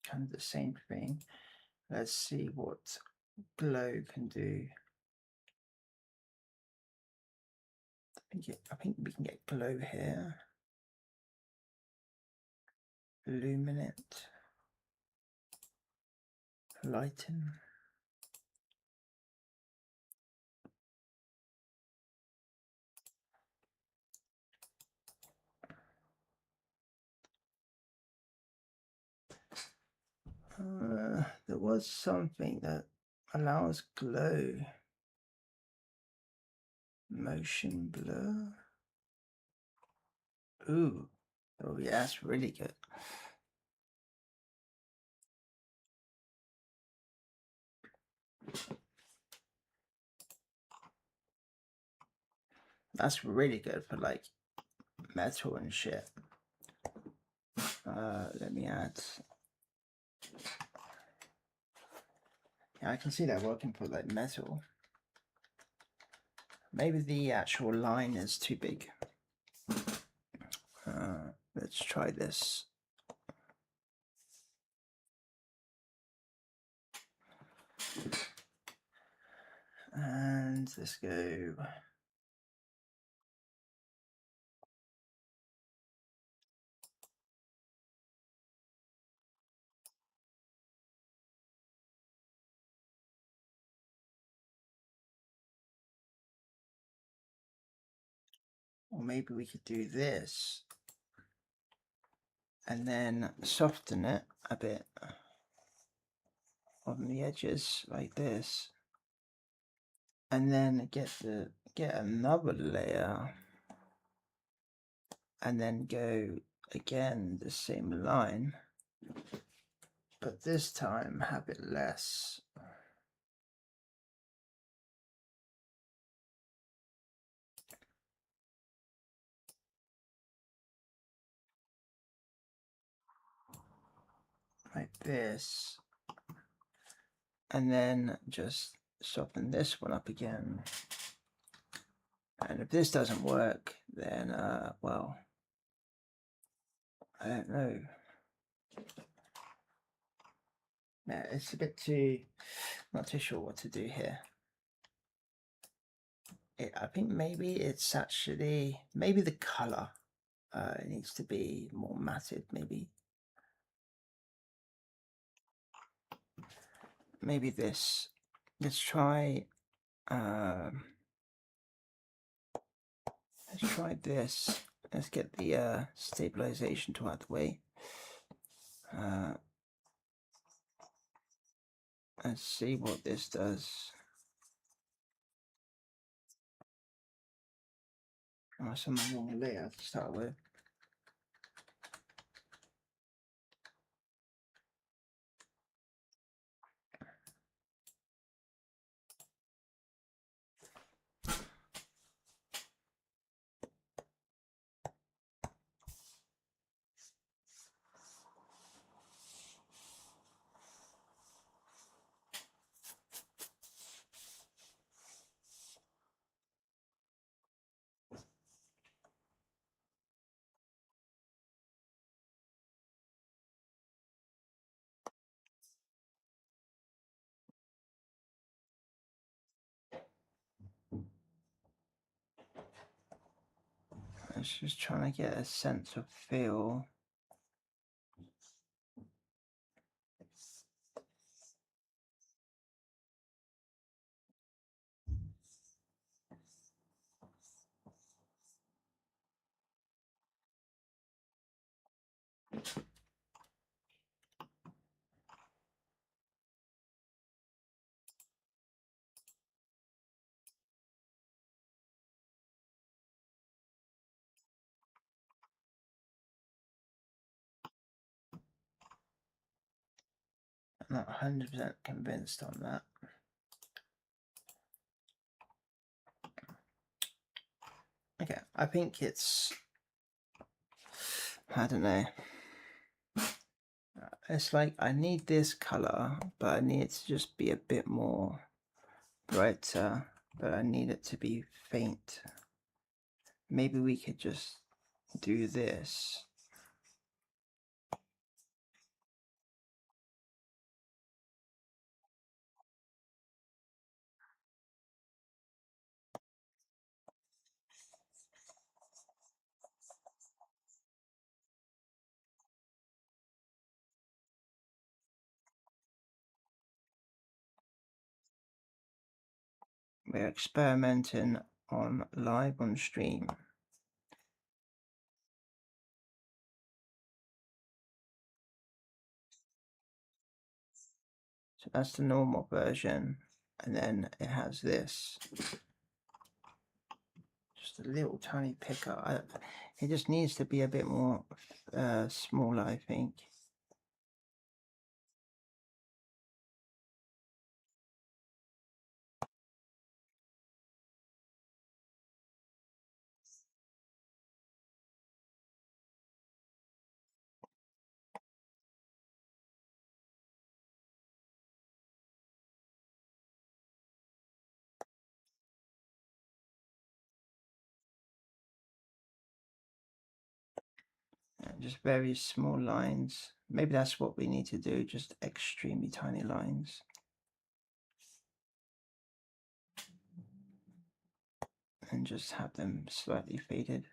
Kind of the same thing. Let's see what glow can do. I think we can get glow here. Illuminate. Lighten. There was something that allows glow. Motion blur. Ooh. Oh yeah, that's really good. That's really good for like metal and shit. Let me add. Yeah, I can see that working for like metal. Maybe the actual line is too big. Let's try this. And let's go. Or maybe we could do this and then soften it a bit on the edges like this, and then get another layer and then go again the same line, but this time have it less. Like this, and then just soften this one up again. And if this doesn't work, then well, I don't know. Yeah, it's a bit too, not too sure what to do here. I think maybe it's actually, maybe the color it needs to be more matted, maybe this. Let's try this. Let's get the stabilization tool out of the way. Let's see what this does. Oh, some wrong layer to start with. I was just trying to get a sense of feel. I'm not 100% convinced on that. Okay, I think it's, I don't know. It's like I need this color, but I need it to just be a bit more brighter, but I need it to be faint. Maybe we could just do this. We're experimenting on live on stream. So that's the normal version, and then it has this. Just a little tiny picker. It just needs to be a bit more smaller, I think. Just very small lines. Maybe that's what we need to do, just extremely tiny lines. And just have them slightly faded.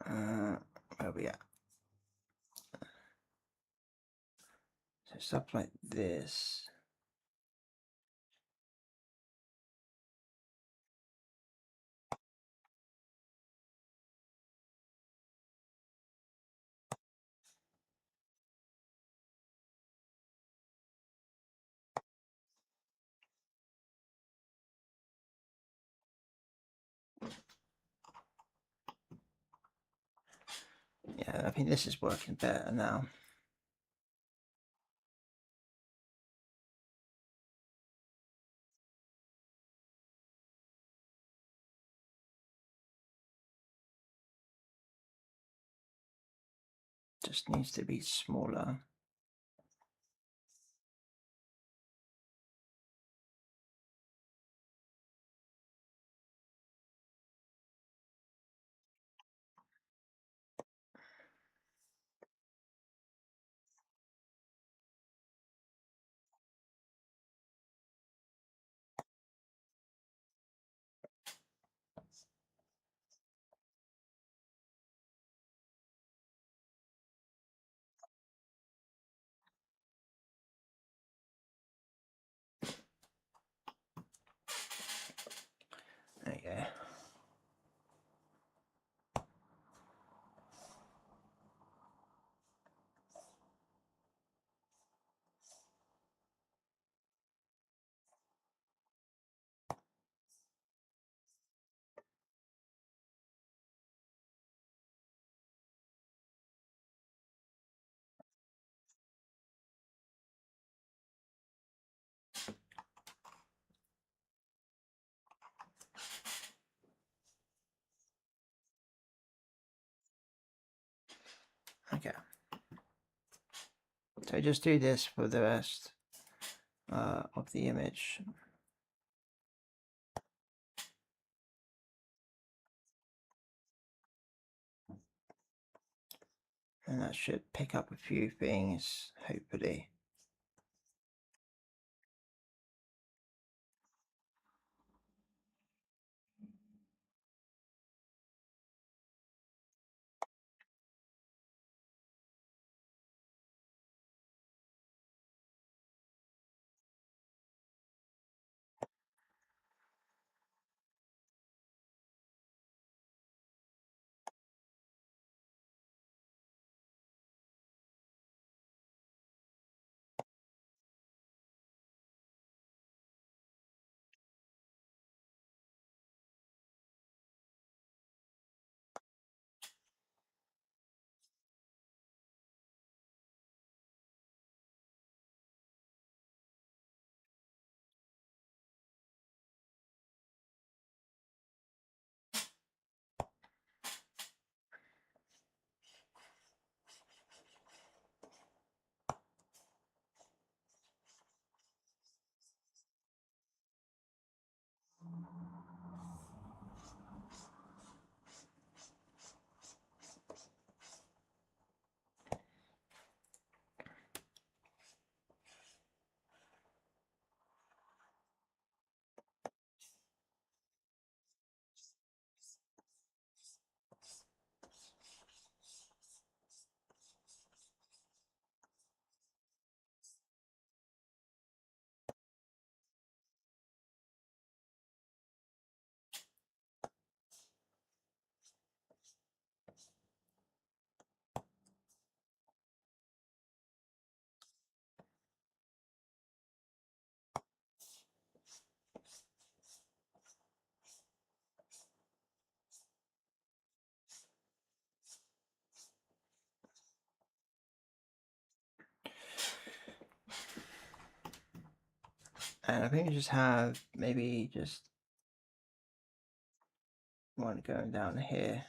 Where are we at? So stuff like this. Yeah, I think this is working better now. Just needs to be smaller. There you go. Okay. So just do this for the rest of the image. And that should pick up a few things, hopefully. And I think we just have maybe just one going down here.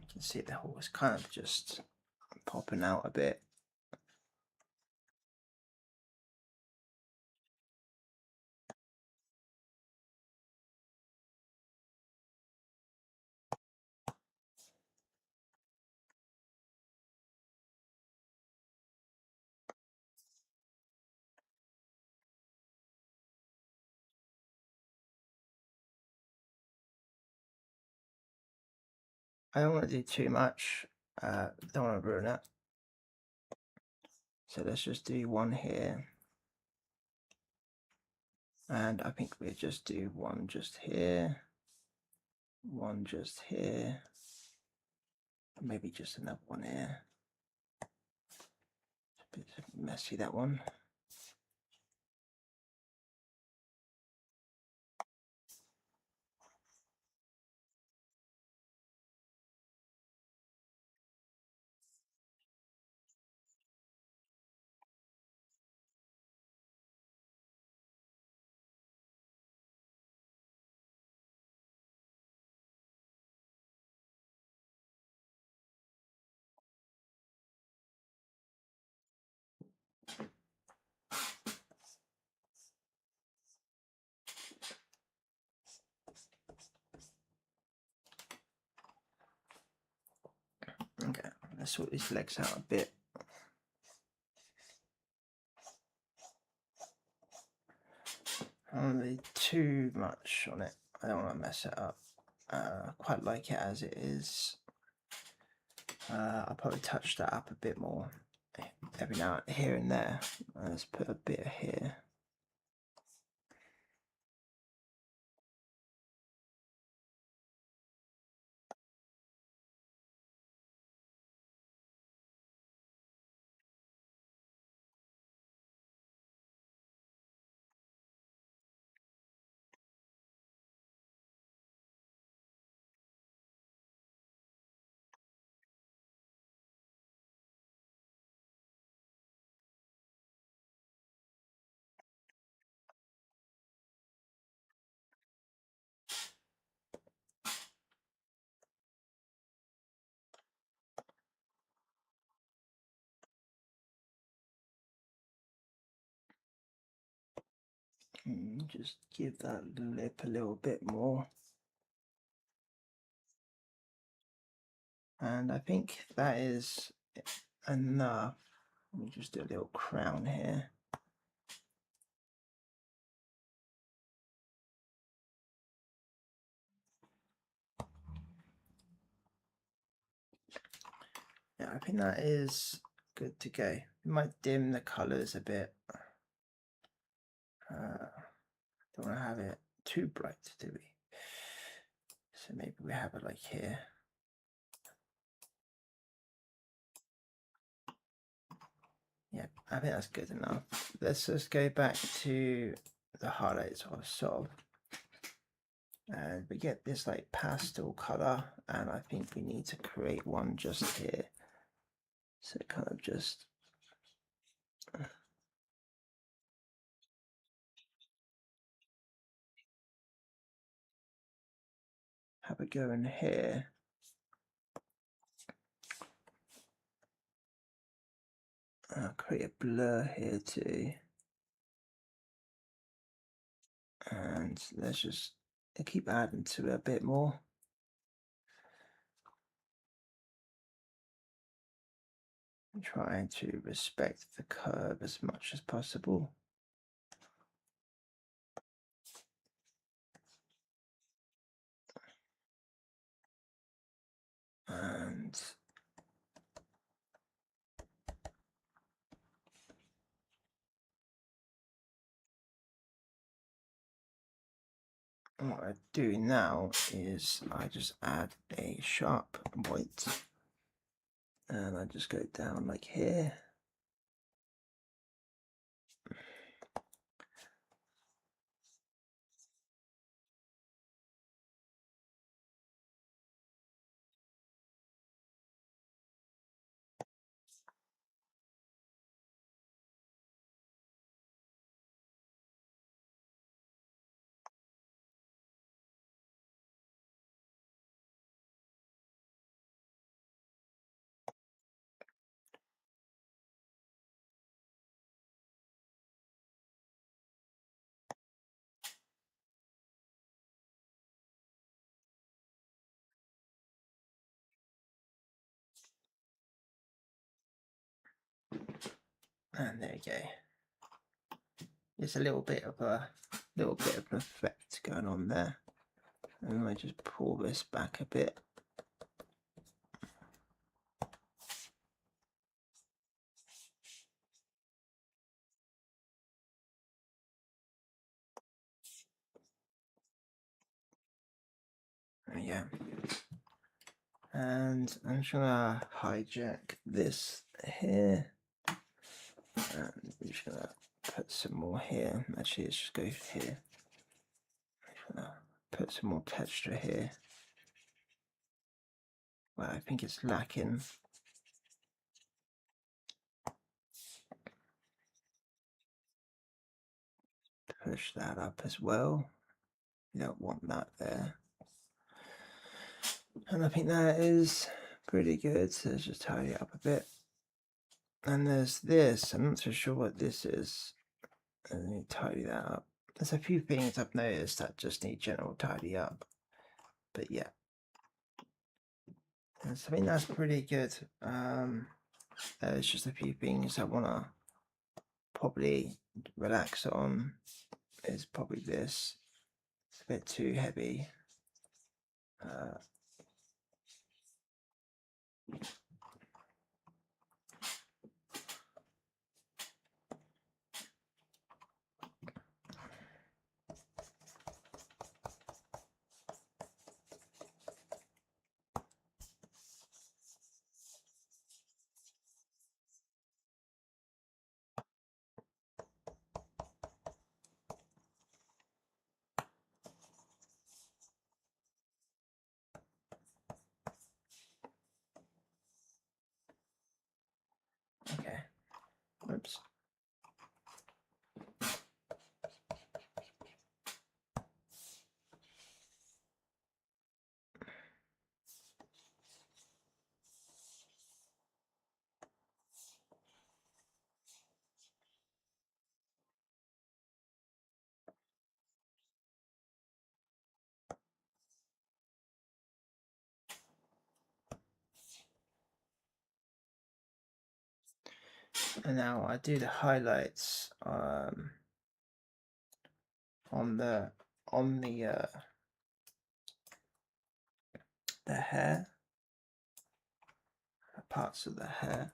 You can see the horse kind of just popping out a bit. I don't want to do too much. Don't want to ruin it. So let's just do one here. And I think we'll just do one just here. One just here. Maybe just another one here. It's a bit messy, that one. Okay, let's sort these legs out a bit. I don't want to do too much on it. I don't want to mess it up. Quite like it as it is. I'll probably touch that up a bit more every now and here and there. Let's put a bit here. Just give that lip a little bit more. And I think that is enough. Let me just do a little crown here. Yeah, I think that is good to go. We might dim the colors a bit. Don't want to have it too bright, do we? So maybe we have it like here. Yeah, I think that's good enough. Let's just go back to the highlights of sort of. And we get this like pastel color, and I think we need to create one just here. So kind of just have it go in here. Create a blur here too. And let's just keep adding to it a bit more. I'm trying to respect the curve as much as possible. And what I do now is I just add a sharp white, and I just go down like here. And there you go. There's a little bit of an effect going on there. And I just pull this back a bit. There we go. And I'm just gonna hijack this here. And I'm just gonna put some more here. Actually, let's just go here. I'm just gonna put some more texture here. Well, I think it's lacking. Push that up as well. You don't want that there. And I think that is pretty good. So let's just tidy it up a bit. And there's this. I'm not so sure what this is. Let me tidy that up. There's a few things I've noticed that just need general tidy up. But yeah. And so I think that's pretty good. There's just a few things I want to probably relax on. Is probably this. It's a bit too heavy. Okay. Oops. And now I do the highlights on the hair, parts of the hair.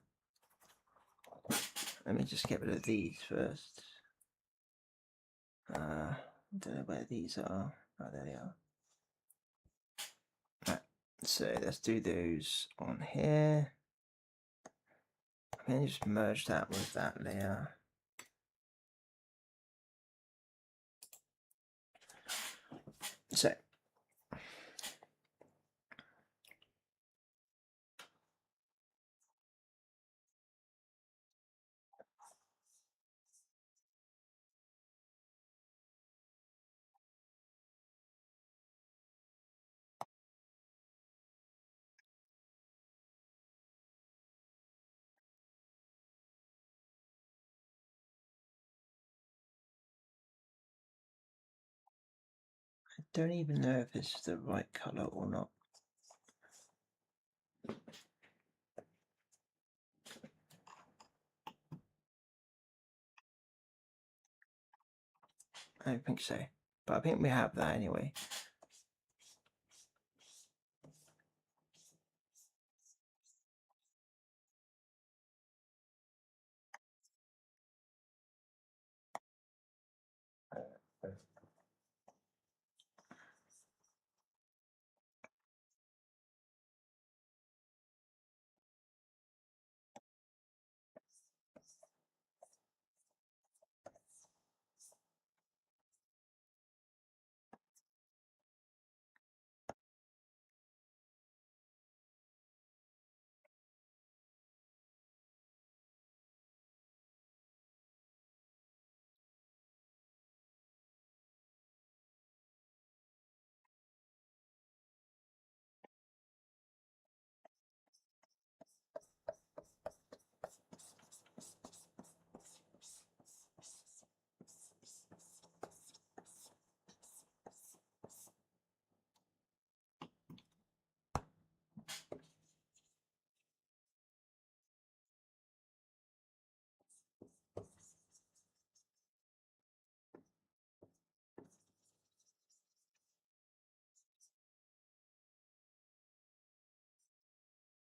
Let me just get rid of these first. I don't know where these are. Oh, there they are. Right. So let's do those on here. And just merge that with that layer. So I don't even know if this is the right color or not. I don't think so, but I think we have that anyway.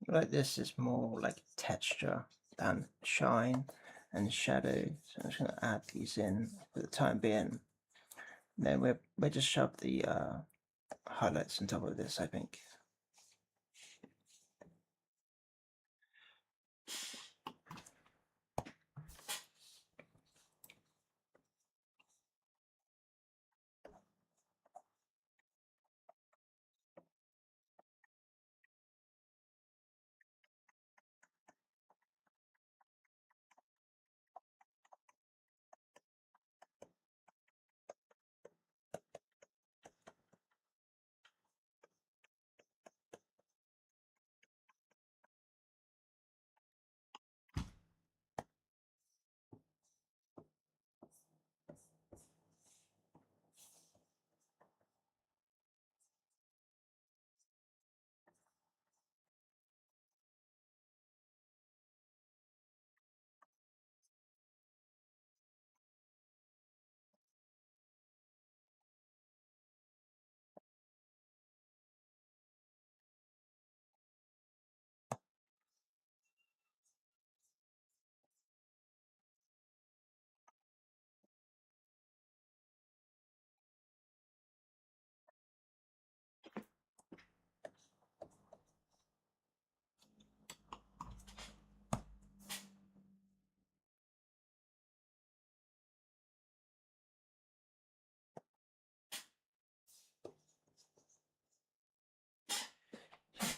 Like this is more like texture than shine and shadow. So I'm just gonna add these in for the time being. Then we'll just shove the highlights on top of this, I think.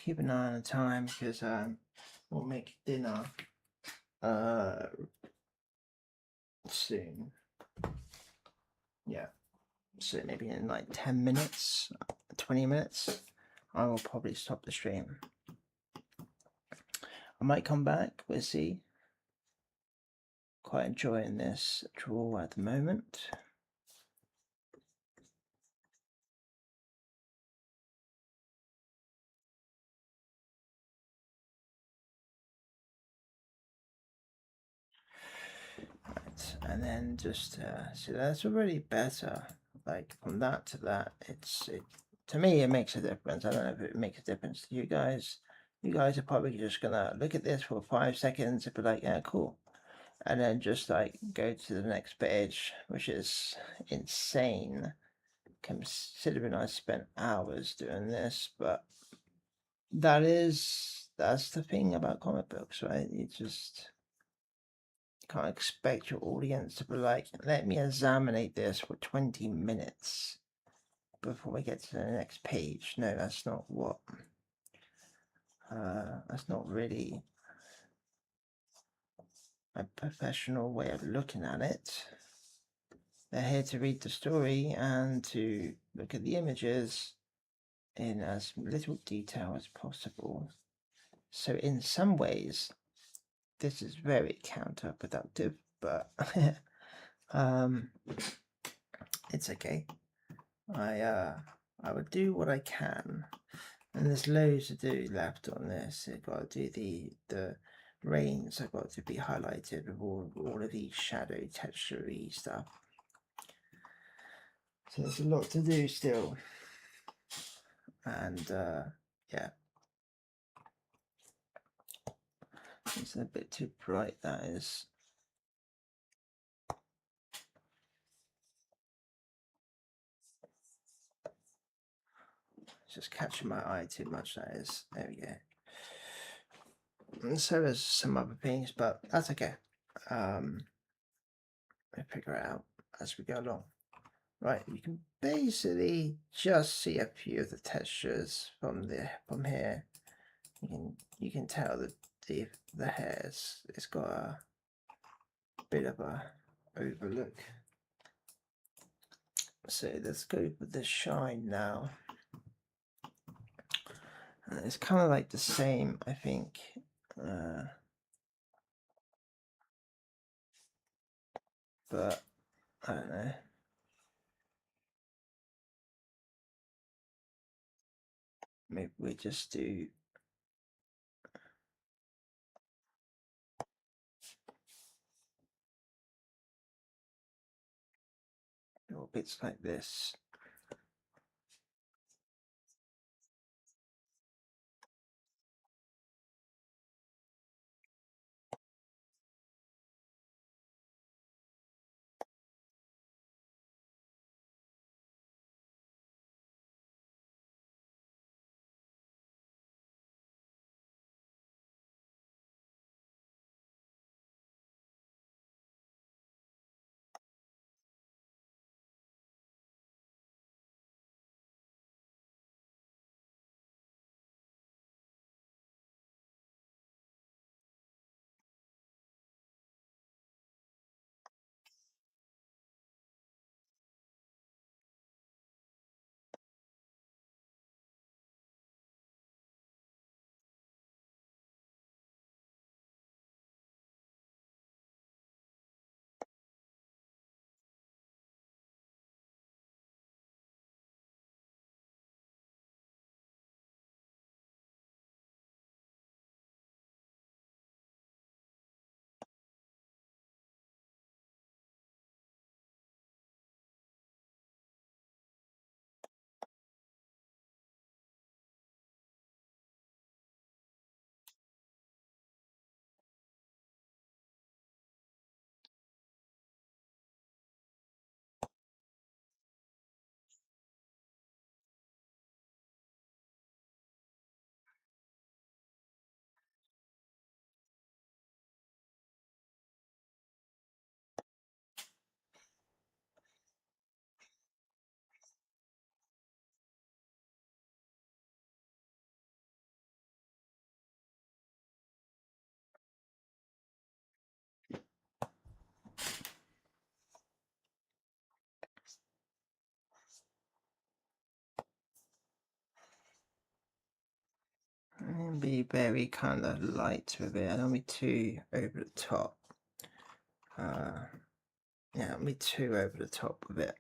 Keep an eye on the time because we'll make dinner soon. Yeah, so maybe in like 10 minutes, 20 minutes, I will probably stop the stream. I might come back, we'll see. Quite enjoying this draw at the moment. Right, and then just so that's already better. Like from that to that, to me it makes a difference. I don't know if it makes a difference to you guys. You guys are probably just gonna look at this for 5 seconds and be like, yeah, cool, and then just like go to the next page, which is insane considering I spent hours doing this. But that's the thing about comic books, right? You just can't expect your audience to be like, let me examine this for 20 minutes before we get to the next page. No, that's not what that's not really a professional way of looking at it. They're here to read the story and to look at the images in as little detail as possible. So in some ways, this is very counterproductive, but it's okay. I would do what I can, and there's loads to do left on this. I've got to do the rains. I've got to be highlighted with all of these shadow texture-y stuff. So there's a lot to do still, and yeah, it's a bit too bright. That is. It's just catching my eye too much. That is. There we go. And so is some other things, but that's okay. We'll figure it out as we go along. Right, you can basically just see a few of the textures from here. You can tell that the hairs, it's got a bit of a overlook. So let's go with the shine now. And it's kind of like the same, I think. But I don't know. Maybe we just do little bits like this. And be very kind of light with it. I don't be too over the top. Yeah, don't be too over the top with it.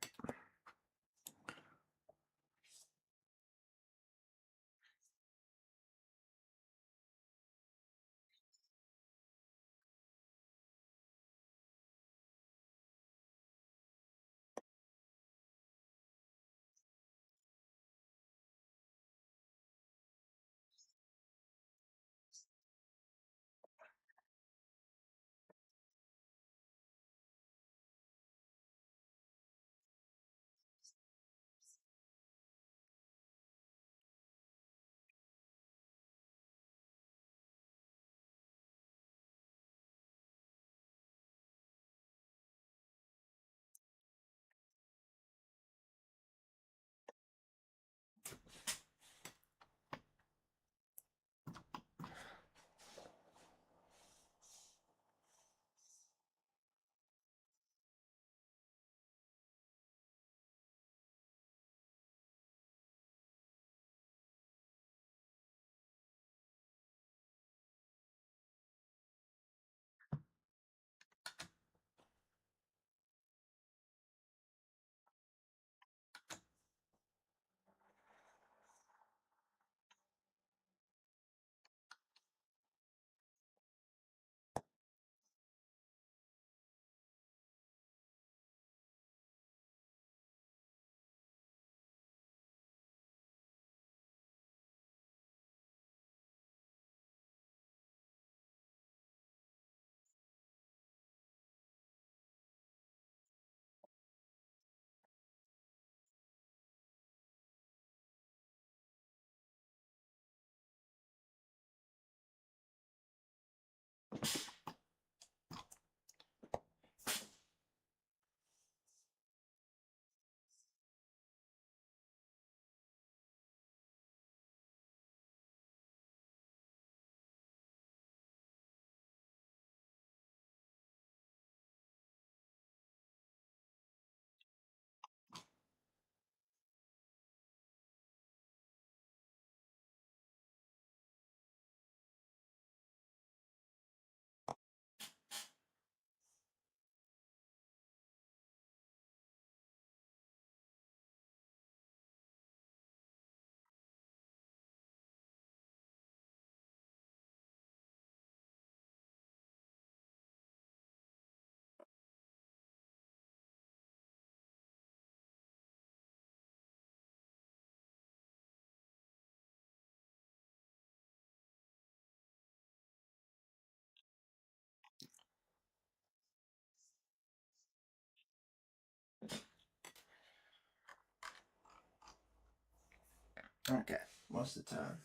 Okay, what's the time?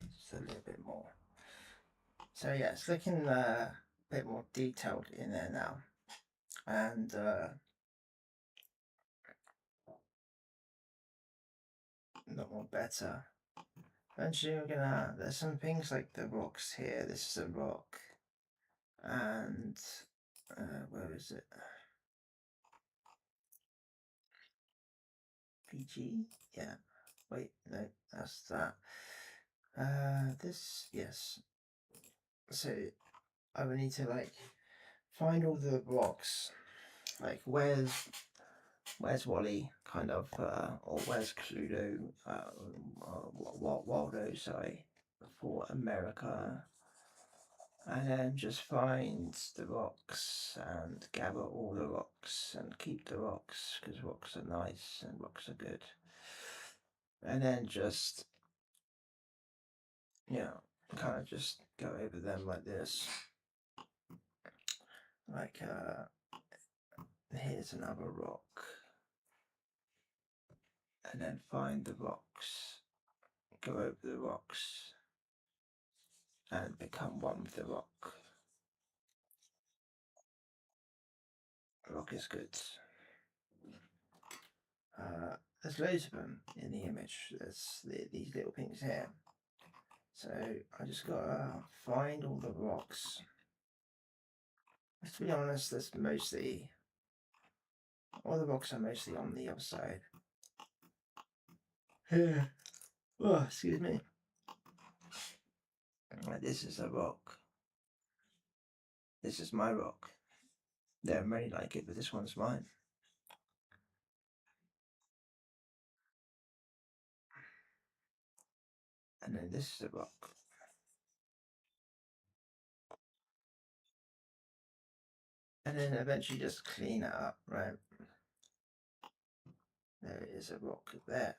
Just a little bit more. So yeah, it's looking a bit more detailed in there now, and a lot more better. Eventually, we're gonna. There's some things like the rocks here. This is a rock, and where is it? PG. Yeah. Wait, no, that's that. This, yes. So I would need to like find all the rocks. Like where's Wally, kind of, or where's Cluedo, Waldo, sorry, for America, and then just find the rocks and gather all the rocks and keep the rocks because rocks are nice and rocks are good, and then just kind of just go over them like this, like here's another rock, and then find the rocks, go over the rocks and become one with the rock. Rock is good. There's loads of them in the image. There's these little things here. So I just gotta find all the rocks. To be honest, there's mostly all the rocks are mostly on the other side. Here. Oh, excuse me. This is a rock. This is my rock. They don't really like it, but this one's mine. And then this is a rock. And then eventually just clean it up, right? There is a rock there.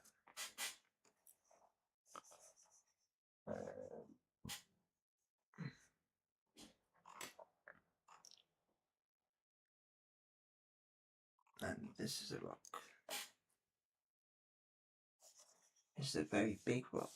And this is a rock. It's a very big rock.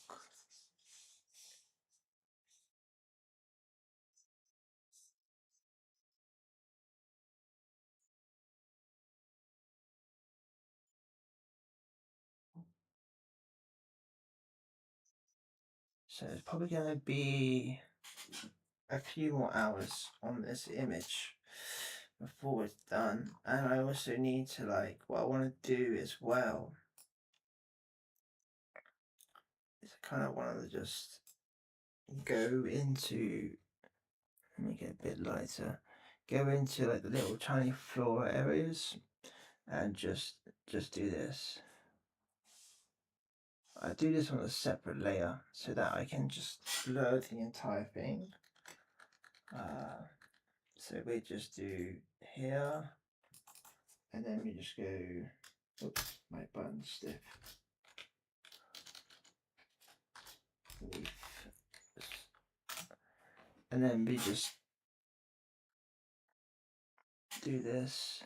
So it's probably going to be a few more hours on this image before it's done. And I also need to, like, what I want to do as well is I kind of want to just go into, let me get a bit lighter, go into like the little tiny flora areas and just do this. I do this on a separate layer so that I can just blur the entire thing. So we just do here, and then we just go, oops, my button's stiff. And then we just do this.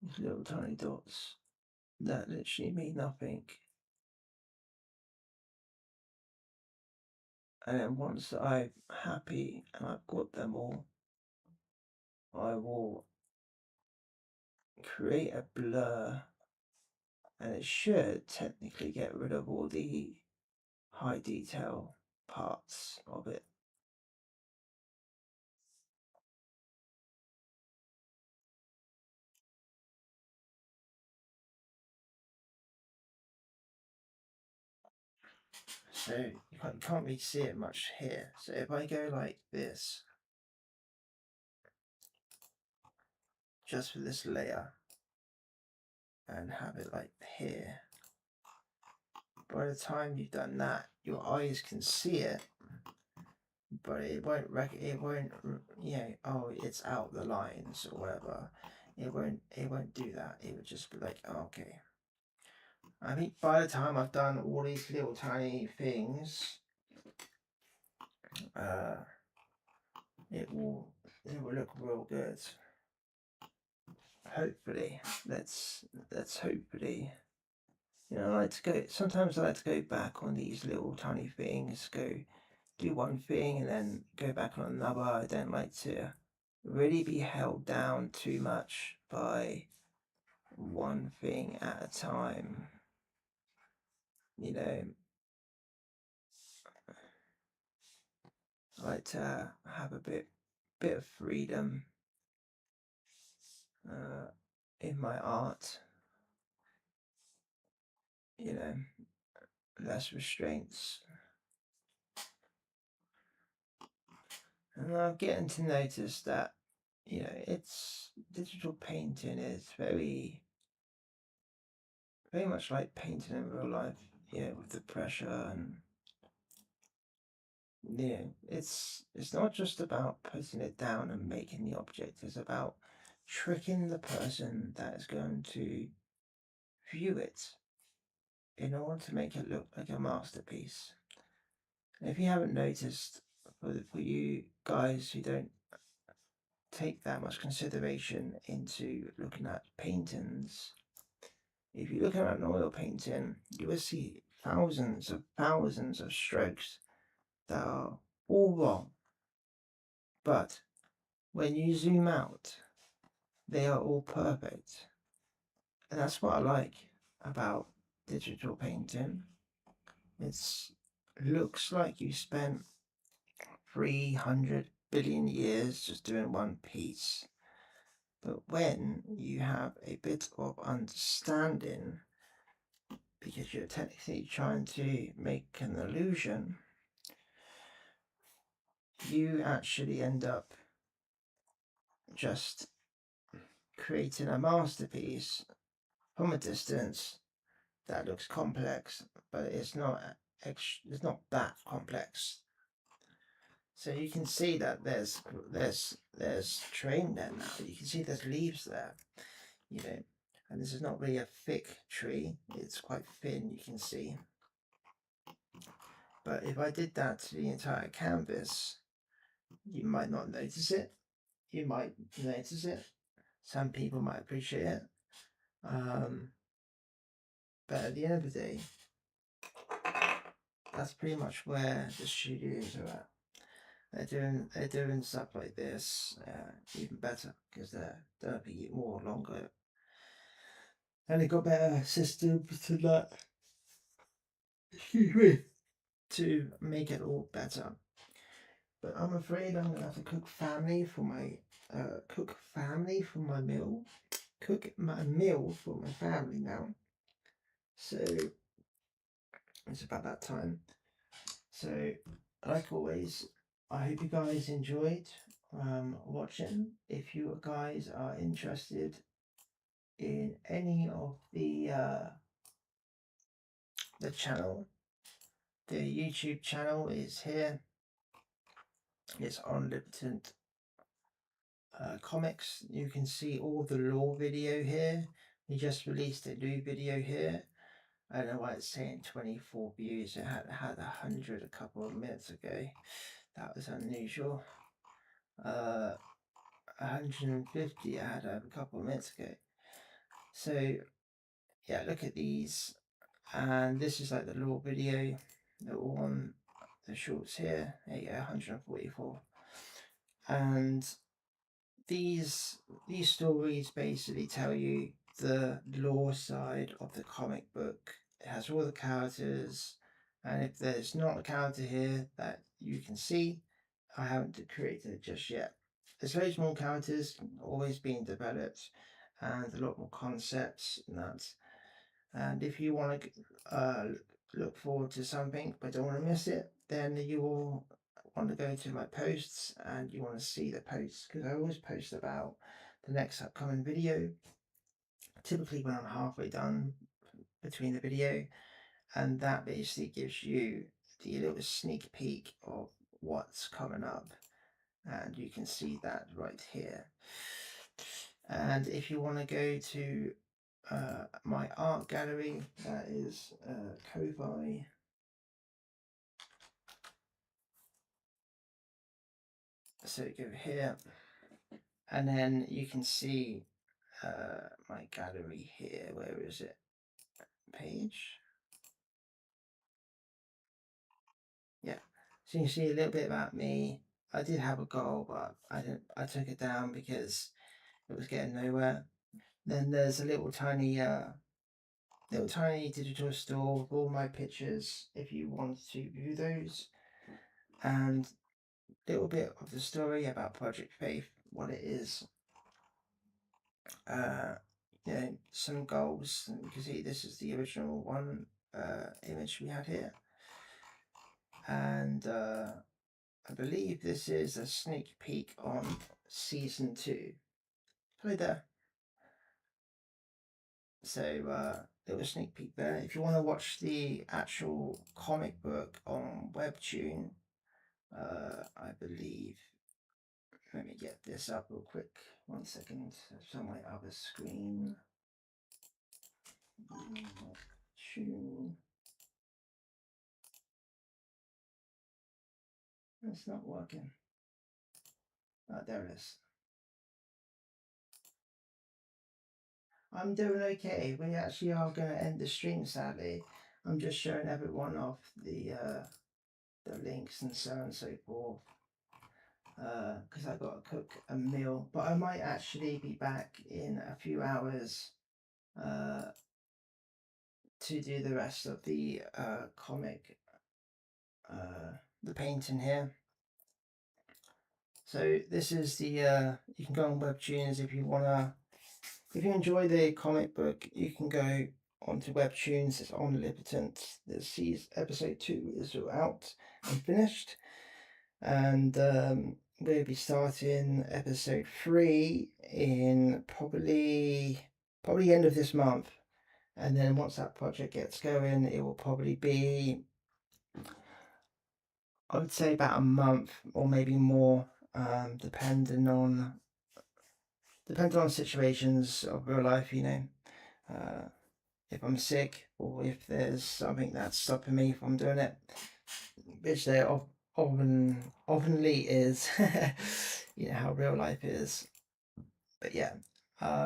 These little tiny dots that literally mean nothing. And then once I'm happy and I've got them all, I will create a blur, and it should technically get rid of all the high detail parts of it. So you can't really see it much here. So if I go like this, just for this layer, and have it like here, by the time you've done that, your eyes can see it, but it won't you know, oh, it's out the lines or whatever. It won't do that. It would just be like, oh, okay. I think by the time I've done all these little tiny things, it will look real good. Hopefully, let's hopefully. You know, I like to go. Sometimes I like to go back on these little tiny things. Go do one thing and then go back on another. I don't like to really be held down too much by one thing at a time. You know, I like to have a bit of freedom in my art. You know, less restraints. And I'm getting to notice that, you know, it's digital painting is very much like painting in real life, you know, with the pressure. And yeah, it's not just about putting it down and making the object. It's about tricking the person that is going to view it in order to make it look like a masterpiece. And if you haven't noticed, for you guys who don't take that much consideration into looking at paintings, if you look at an oil painting, you will see thousands of strokes that are all wrong. But when you zoom out, they are all perfect. And that's what I like about digital painting. It looks like you spent 300 billion years just doing one piece. But when you have a bit of understanding, because you're technically trying to make an illusion, you actually end up just creating a masterpiece from a distance that looks complex, but it's not that complex. So you can see that there's terrain there now. You can see there's leaves there, you know, and this is not really a thick tree. It's quite thin, you can see. But if I did that to the entire canvas, you might not notice it. You might notice it. Some people might appreciate it. But at the end of the day, that's pretty much where the studios are at. They're doing stuff like this even better because they're developing it more longer, and they got better systems to that. Excuse me, to make it all better. But I'm afraid I'm gonna have to cook family for my meal. Cook my meal for my family now. So it's about that time. So, like always, I hope you guys enjoyed watching. If you guys are interested in any of the channel, the YouTube channel is here. It's Omnipotent Comics. You can see all the lore video here. We just released a new video here. I don't know why it's saying 24 views. It had 100 a couple of minutes ago. That was unusual. 150 I had a couple of minutes ago. So yeah, look at these, and this is like the lore video. They're all on the shorts here. There you go, 144. And these stories basically tell you the lore side of the comic book. It has all the characters, and if there's not a character here that you can see, I haven't created it just yet. There's loads more characters always being developed, and a lot more concepts and that. And if you want to look forward to something but don't want to miss it, then you will want to go to my posts and you want to see the posts, because I always post about the next upcoming video, typically when I'm halfway done between the video, and that basically gives you the little sneak peek of what's coming up, and you can see that right here. And if you want to go to my art gallery, that is Ko-Fi. So go here, and then you can see my gallery here. Where is it? Page. Yeah. So you can see a little bit about me. I did have a goal, but I took it down because it was getting nowhere. Then there's a little tiny digital store with all my pictures if you want to view those, and a little bit of the story about Project Faith, what it is. You know, some goals. You can see this is the original one image we have here, and I believe this is a sneak peek on season 2. Hello there. So little sneak peek there. If you want to watch the actual comic book on Webtoon, I believe. Let me get this up real quick. 1 second. It's on my other screen. Webtoon. It's not working. Oh, there it is. I'm doing okay. We actually are going to end the stream, sadly. I'm just showing everyone off the links and so on and so forth. Because I got to cook a meal. But I might actually be back in a few hours to do the rest of the comic, the painting here. So this is the you can go on Webtoons if you wanna. If you enjoy the comic book, you can go onto Webtoons. It's Omnipotent. This episode 2 is out and finished, and we'll be starting episode 3 in probably end of this month. And then once that project gets going, it will probably be, I would say, about a month or maybe more, depending on situations of real life. Uh, if I'm sick or if there's something that's stopping me from doing it, which there oftenly is. You know how real life is. But yeah,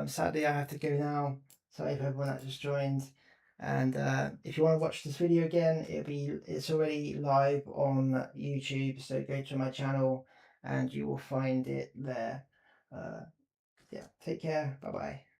sadly I have to go now. Sorry for everyone that just joined. And if you want to watch this video again, it's already live on YouTube. So go to my channel and you will find it there. Yeah, take care. Bye bye.